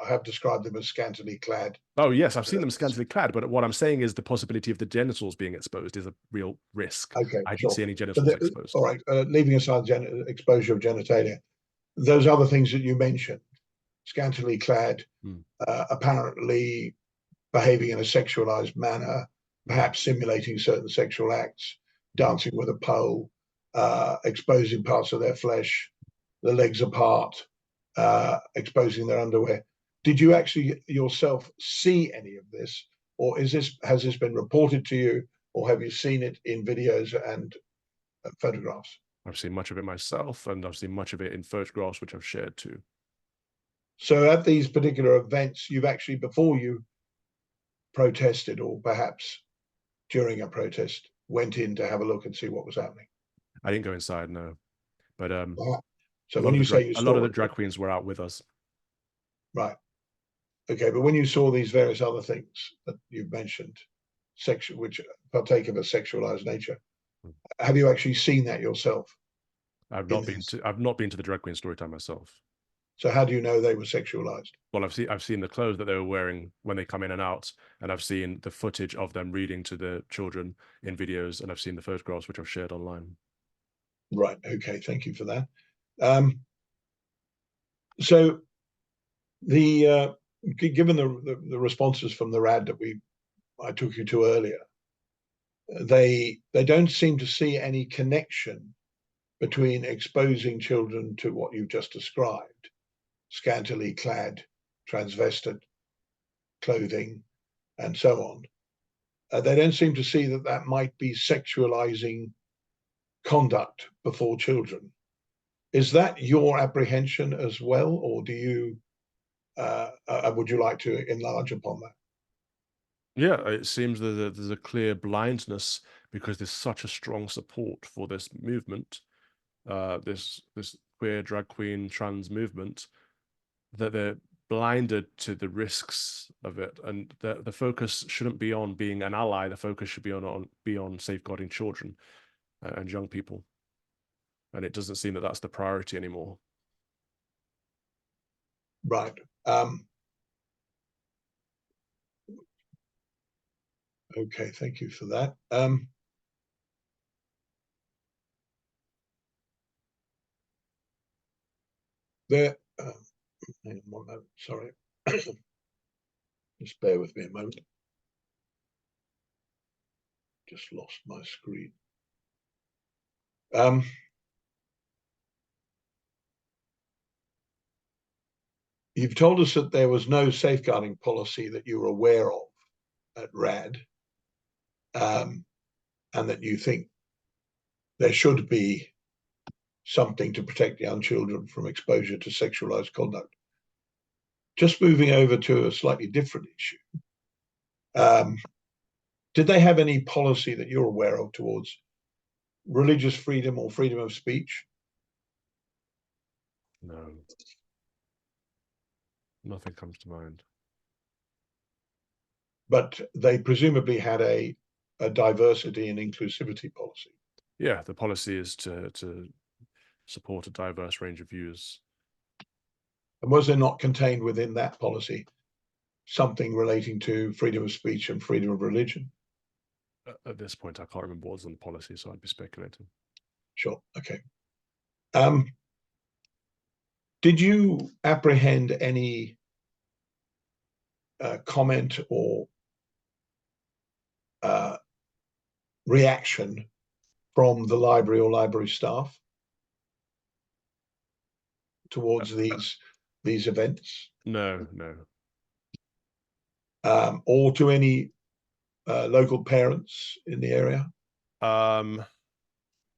have described them as scantily clad. Oh yes, I've seen them scantily clad, but what I'm saying is the possibility of the genitals being exposed is a real risk. Okay, I didn't see any genitals exposed. All right, leaving aside exposure of genitalia, those other things that you mentioned, scantily clad, apparently behaving in a sexualized manner, perhaps simulating certain sexual acts, dancing with a pole, exposing parts of their flesh, the legs apart, exposing their underwear. Did you actually yourself see any of this, or has this been reported to you, or have you seen it in videos and photographs? I've seen much of it myself, and I've seen much of it in photographs which I've shared too. So at these particular events, you've actually, before you protested, or perhaps during a protest, went in to have a look and see what was happening? I didn't go inside, no. But so when you say you a lot of saw the drag queens were out with us. right, okay, but when you saw these various other things that you've mentioned, which partake of a sexualized nature, have you actually seen that yourself? I've not been to the drag queen story time myself. So how do you know they were sexualized? Well, I've seen the clothes that they were wearing when they come in and out, and I've seen the footage of them reading to the children in videos, and I've seen the photographs which I've shared online. Right. Okay. Thank you for that. So the given the responses from the RAD that I took you to earlier, they don't seem to see any connection between exposing children to what you've just described, scantily clad, transvestite clothing, and so on. They don't seem to see that that might be sexualizing conduct before children. Is that your apprehension as well, or do you would you like to enlarge upon that? Yeah, it seems that there's a clear blindness because there's such a strong support for this movement, this queer drag queen trans movement, that they're blinded to the risks of it, and the focus shouldn't be on being an ally. The focus should be on safeguarding children and young people, and it doesn't seem that that's the priority anymore. Right. Okay, thank you for that. There, hang on one moment, sorry. Just bear with me a moment. Just lost my screen. You've told us that there was no safeguarding policy that you were aware of at RAD, and that you think there should be something to protect young children from exposure to sexualized conduct. Just moving over to a slightly different issue. Did they have any policy that you're aware of towards religious freedom or freedom of speech? No, nothing comes to mind. But they presumably had a diversity and inclusivity policy. Yeah, the policy is to support a diverse range of views. And was there not contained within that policy something relating to freedom of speech and freedom of religion? At this point, I can't remember what was on the policy, so I'd be speculating. Sure. Okay. Did you apprehend any comment or reaction from the library or library staff towards these events? No. Or to any local parents in the area?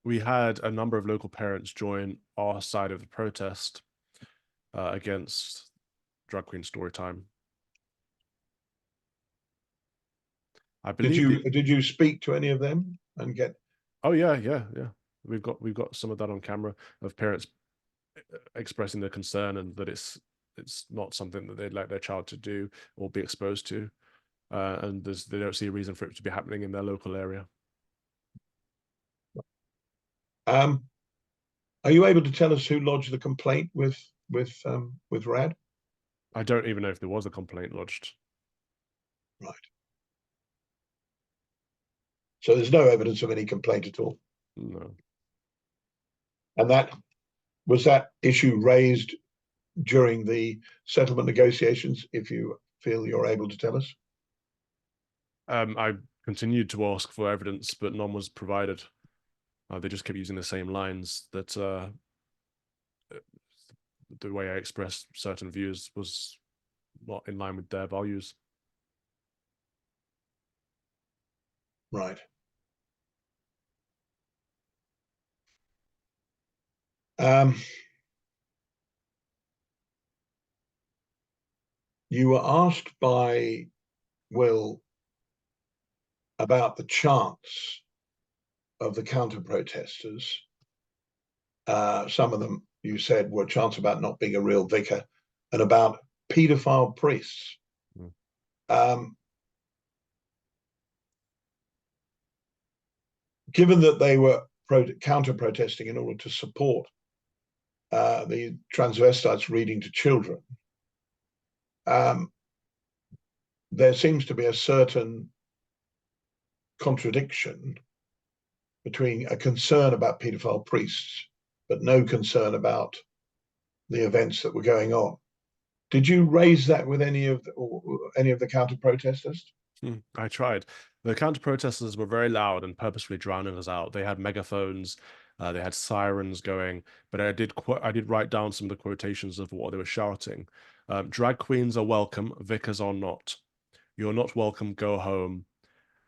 We had a number of local parents join our side of the protest against drag queen story time. I believe. Did you speak to any of them and get? Oh yeah. We've got some of that on camera of parents expressing their concern and that it's not something that they'd like their child to do or be exposed to, and they don't see a reason for it to be happening in their local area. Are you able to tell us who lodged the complaint with RAD? I don't even know if there was a complaint lodged. Right. So there's no evidence of any complaint at all? No. And that issue raised during the settlement negotiations, if you feel you're able to tell us? I continued to ask for evidence, but none was provided. They just kept using the same lines that the way I expressed certain views was not in line with their values. Right. You were asked by Will about the chants of the counter-protesters. Some of them, you said, were chants about not being a real vicar and about paedophile priests. Mm. Given that they were counter-protesting in order to support the transvestites reading to children, there seems to be a certain contradiction between a concern about paedophile priests, but no concern about the events that were going on. Did you raise that with any of the counter-protesters? I tried. The counter-protesters were very loud and purposefully drowning us out. They had megaphones, they had sirens going, but I did write down some of the quotations of what they were shouting. Drag queens are welcome, vicars are not. You're not welcome, go home.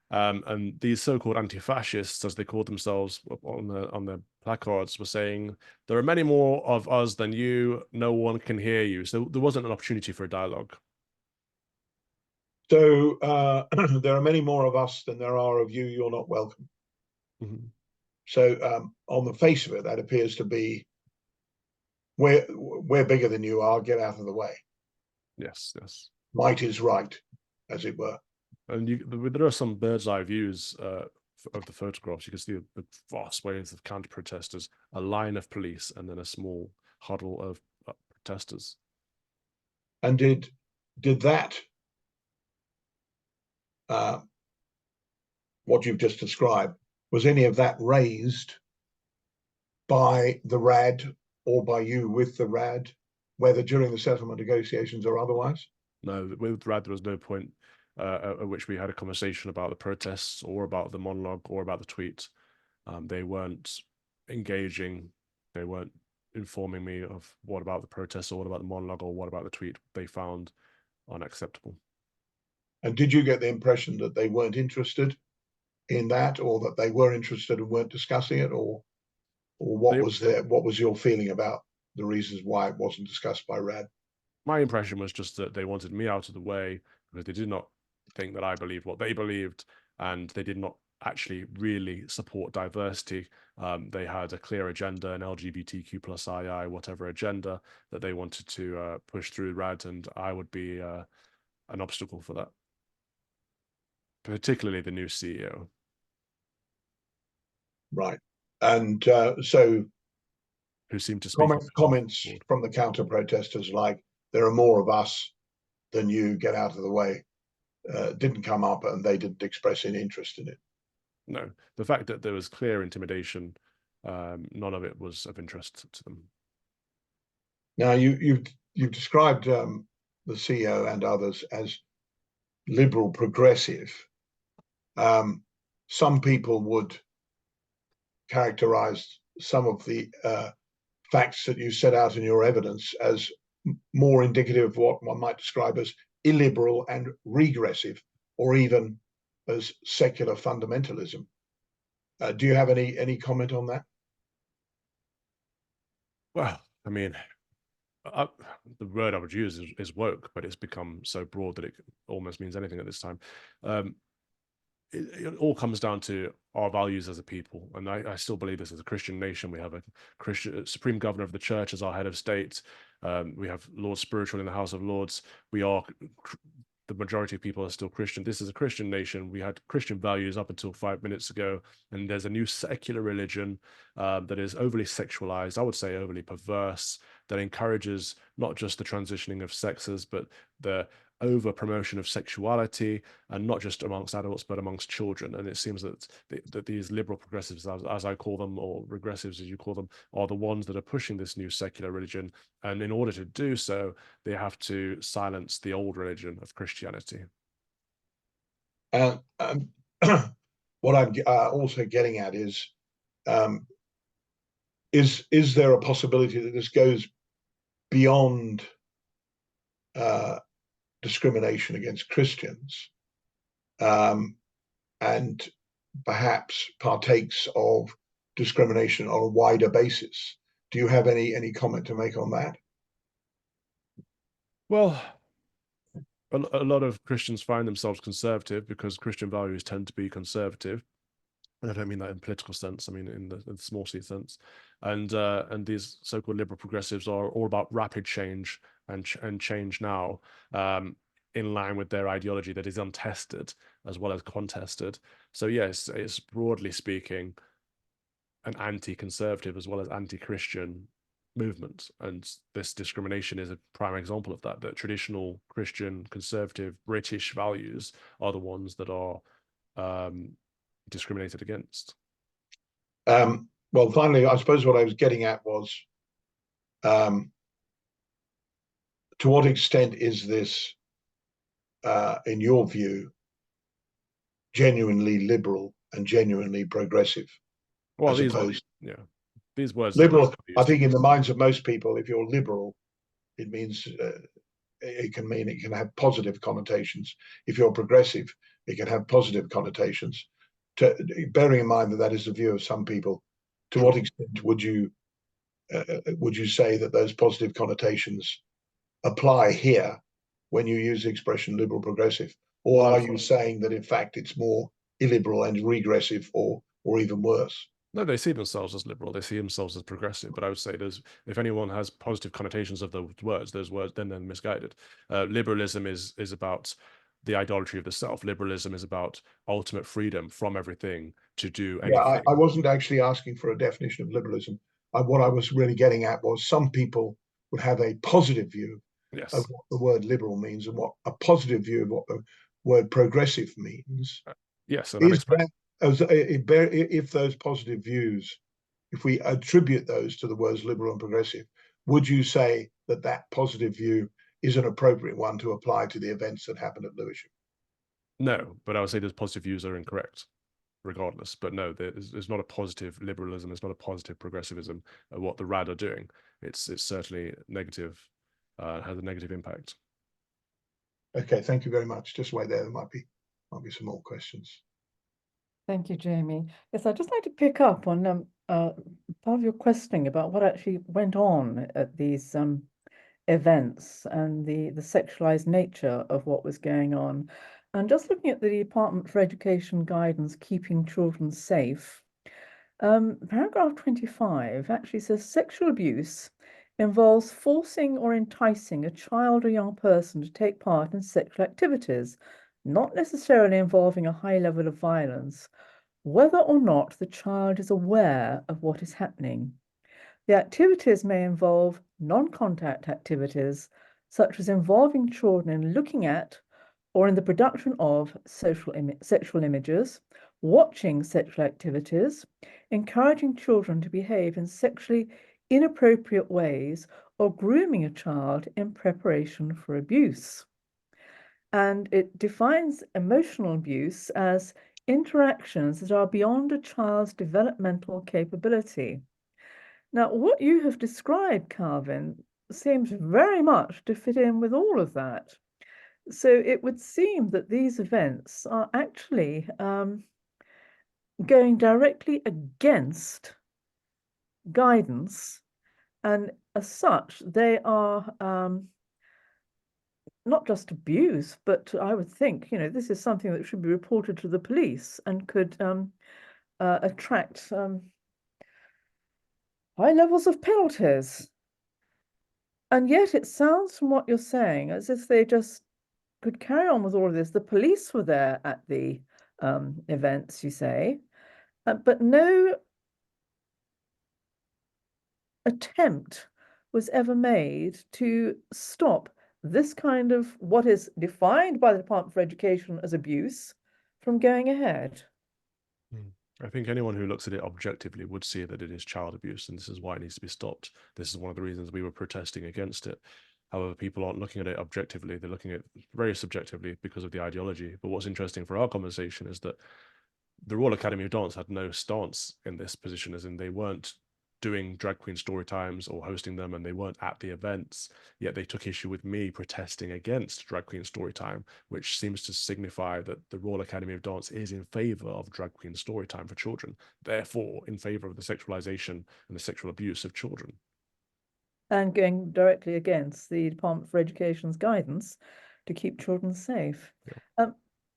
And these so-called anti-fascists, as they called themselves on the placards, were saying, there are many more of us than you, no one can hear you. So there wasn't an opportunity for a dialogue. So there are many more of us than there are of you, you're not welcome. Mm-hmm. So on the face of it, that appears to be, we're bigger than you are, get out of the way. Yes, yes. Might is right, as it were. And there are some bird's eye views of the photographs. You can see the vast waves of counter-protesters, a line of police, and then a small huddle of protesters. And did that, what you've just described, was any of that raised by the RAD or by you with the RAD, whether during the settlement negotiations or otherwise? No, with RAD there was no point at which we had a conversation about the protests or about the monologue or about the tweet. They weren't engaging. They weren't informing me of what about the protests or what about the monologue or what about the tweet they found unacceptable. And did you get the impression that they weren't interested in that, or that they were interested and weren't discussing it, or what was your feeling about the reasons why it wasn't discussed by RAD? My impression was just that they wanted me out of the way because they did not think that I believed what they believed, and they did not actually really support diversity. They had a clear agenda, an LGBTQ plus II, whatever agenda that they wanted to push through RAD, and I would be an obstacle for that, particularly the new CEO. Right. And so who seemed to speak comments from the counter-protesters like, there are more of us than you, get out of the way, didn't come up, and they didn't express any interest in it. No, the fact that there was clear intimidation, none of it was of interest to them. Now, you've described the CEO and others as liberal progressive. Some people would characterize some of the facts that you set out in your evidence as more indicative of what one might describe as illiberal and regressive, or even as secular fundamentalism. Do you have any comment on that? Well, I mean, the word I would use is woke, but it's become so broad that it almost means anything at this time. It all comes down to our values as a people, and I still believe this as a Christian nation. We have a Christian supreme governor of the church as our head of state. We have Lord Spiritual in the House of Lords. The majority of people are still Christian. This is a Christian nation. We had Christian values up until 5 minutes ago, and there's a new secular religion that is overly sexualized, I would say overly perverse, that encourages not just the transitioning of sexes, but the over promotion of sexuality, and not just amongst adults, but amongst children. And it seems that these liberal progressives, as I call them, or regressives as you call them, are the ones that are pushing this new secular religion. And in order to do so, they have to silence the old religion of Christianity. What I'm also getting at is there a possibility that this goes beyond discrimination against Christians, and perhaps partakes of discrimination on a wider basis. Do you have any comment to make on that? Well, a lot of Christians find themselves conservative because Christian values tend to be conservative. And I don't mean that in political sense. I mean in the small c sense. And these so-called liberal progressives are all about rapid change and change now, in line with their ideology that is untested as well as contested. So yes, it's broadly speaking an anti-conservative as well as anti-Christian movement, and this discrimination is a prime example of that. That traditional Christian conservative British values are the ones that are discriminated against. Well, finally, I suppose what I was getting at was, to what extent is this, in your view, genuinely liberal and genuinely progressive? Well, as opposed, these words liberal, I think in the minds of most people, if you're liberal, it means it can have positive connotations. If you're progressive, it can have positive connotations. Bearing in mind that that is the view of some people, to what extent would you say that those positive connotations apply here when you use the expression liberal progressive, or are you saying that in fact it's more illiberal and regressive, or even worse? No, they see themselves as liberal. They see themselves as progressive. But I would say if anyone has positive connotations of those words, then they're misguided. Liberalism is about the idolatry of the self. Liberalism is about ultimate freedom from everything to do anything. Yeah, I wasn't actually asking for a definition of liberalism. What I was really getting at was some people would have a positive view of what the word liberal means and what a positive view of what the word progressive means. Yes, and if those positive views, if we attribute those to the words liberal and progressive, would you say that that positive view is an appropriate one to apply to the events that happened at Lewisham? No, but I would say those positive views are incorrect regardless. But no, there's not a positive liberalism. It's not a positive progressivism of what the RAD are doing. It's certainly negative, has a negative impact. Okay, thank you very much. Just wait there. There might be some more questions. Thank you, Jamie. Yes, I'd just like to pick up on part of your questioning about what actually went on at these events and the sexualized nature of what was going on. And just looking at the Department for Education guidance, Keeping Children Safe, paragraph 25 actually says sexual abuse involves forcing or enticing a child or young person to take part in sexual activities, not necessarily involving a high level of violence, whether or not the child is aware of what is happening. The activities may involve non-contact activities, such as involving children in looking at or in the production of sexual images, watching sexual activities, encouraging children to behave in sexually inappropriate ways, or grooming a child in preparation for abuse. And it defines emotional abuse as interactions that are beyond a child's developmental capability. Now, what you have described, Calvin, seems very much to fit in with all of that. So it would seem that these events are actually going directly against guidance, and as such, they are not just abuse, but I would think, this is something that should be reported to the police and could attract high levels of penalties. And yet it sounds from what you're saying as if they just could carry on with all of this. The police were there at the events, you say, but no attempt was ever made to stop this kind of what is defined by the Department for Education as abuse from going ahead. I think anyone who looks at it objectively would see that it is child abuse, and this is why it needs to be stopped. This is one of the reasons we were protesting against it. However, people aren't looking at it objectively. They're looking at it very subjectively because of the ideology. But what's interesting for our conversation is that the Royal Academy of Dance had no stance in this position, as in they weren't doing drag queen story times or hosting them, and they weren't at the events, yet they took issue with me protesting against drag queen story time, which seems to signify that the Royal Academy of Dance is in favor of drag queen story time for children, therefore in favor of the sexualization and the sexual abuse of children. And going directly against the Department for Education's guidance to keep children safe. Yeah.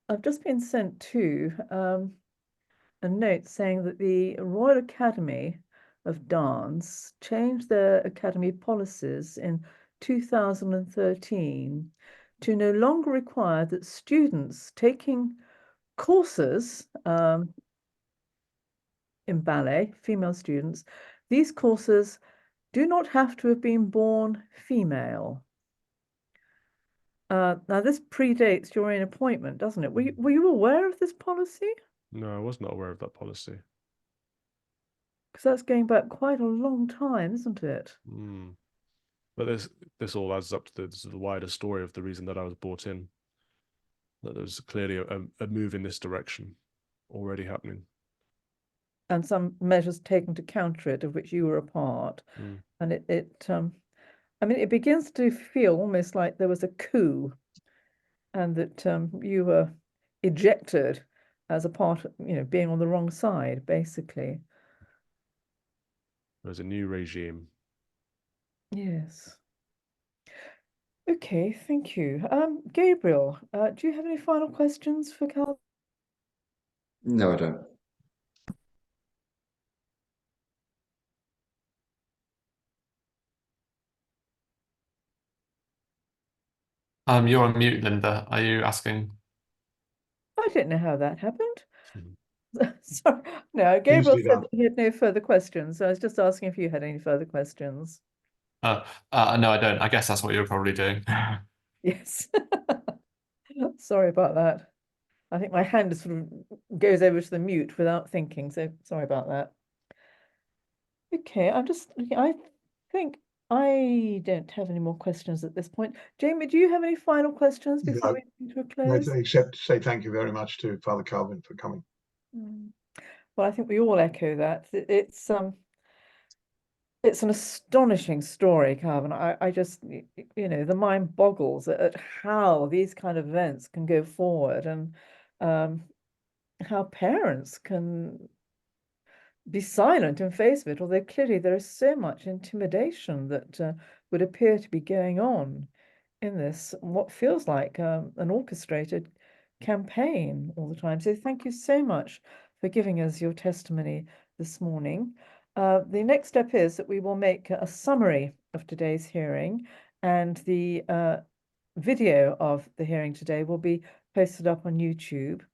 I've just been sent to a note saying that the Royal Academy of Dance changed their academy policies in 2013 to no longer require that students taking courses in ballet, female students, these courses do not have to have been born female. Now, this predates your own appointment, doesn't it? Were you aware of this policy? No, I was not aware of that policy. Because that's going back quite a long time, isn't it? But this all adds up to the wider story of the reason that I was brought in. That there's clearly a move in this direction already happening. And some measures taken to counter it, of which you were a part. And I mean, it begins to feel almost like there was a coup, and that you were ejected as a part of, being on the wrong side, basically. There's a new regime. Yes. Okay, thank you. Gabriel, do you have any final questions for Cal? No, I don't. You're on mute, Linda. Are you asking? I don't know how that happened. Sorry. No, Gabriel Easily said done. that he had no further questions. So I was just asking if you had any further questions. No, I don't. I guess that's what you're probably doing. Yes. Sorry about that. I think my hand sort of goes over to the mute without thinking, so sorry about that. Okay, I'm just looking. I think I don't have any more questions at this point. Jamie, do you have any final questions before we come to a close? Except to say thank you very much to Father Calvin for coming. Well, I think we all echo that. It's an astonishing story, Calvin. I just, the mind boggles at how these kind of events can go forward, and how parents can be silent in face of it, although clearly there is so much intimidation that would appear to be going on in this, what feels like an orchestrated campaign all the time. So thank you so much for giving us your testimony this morning. The next step is that we will make a summary of today's hearing, and the video of the hearing today will be posted up on YouTube.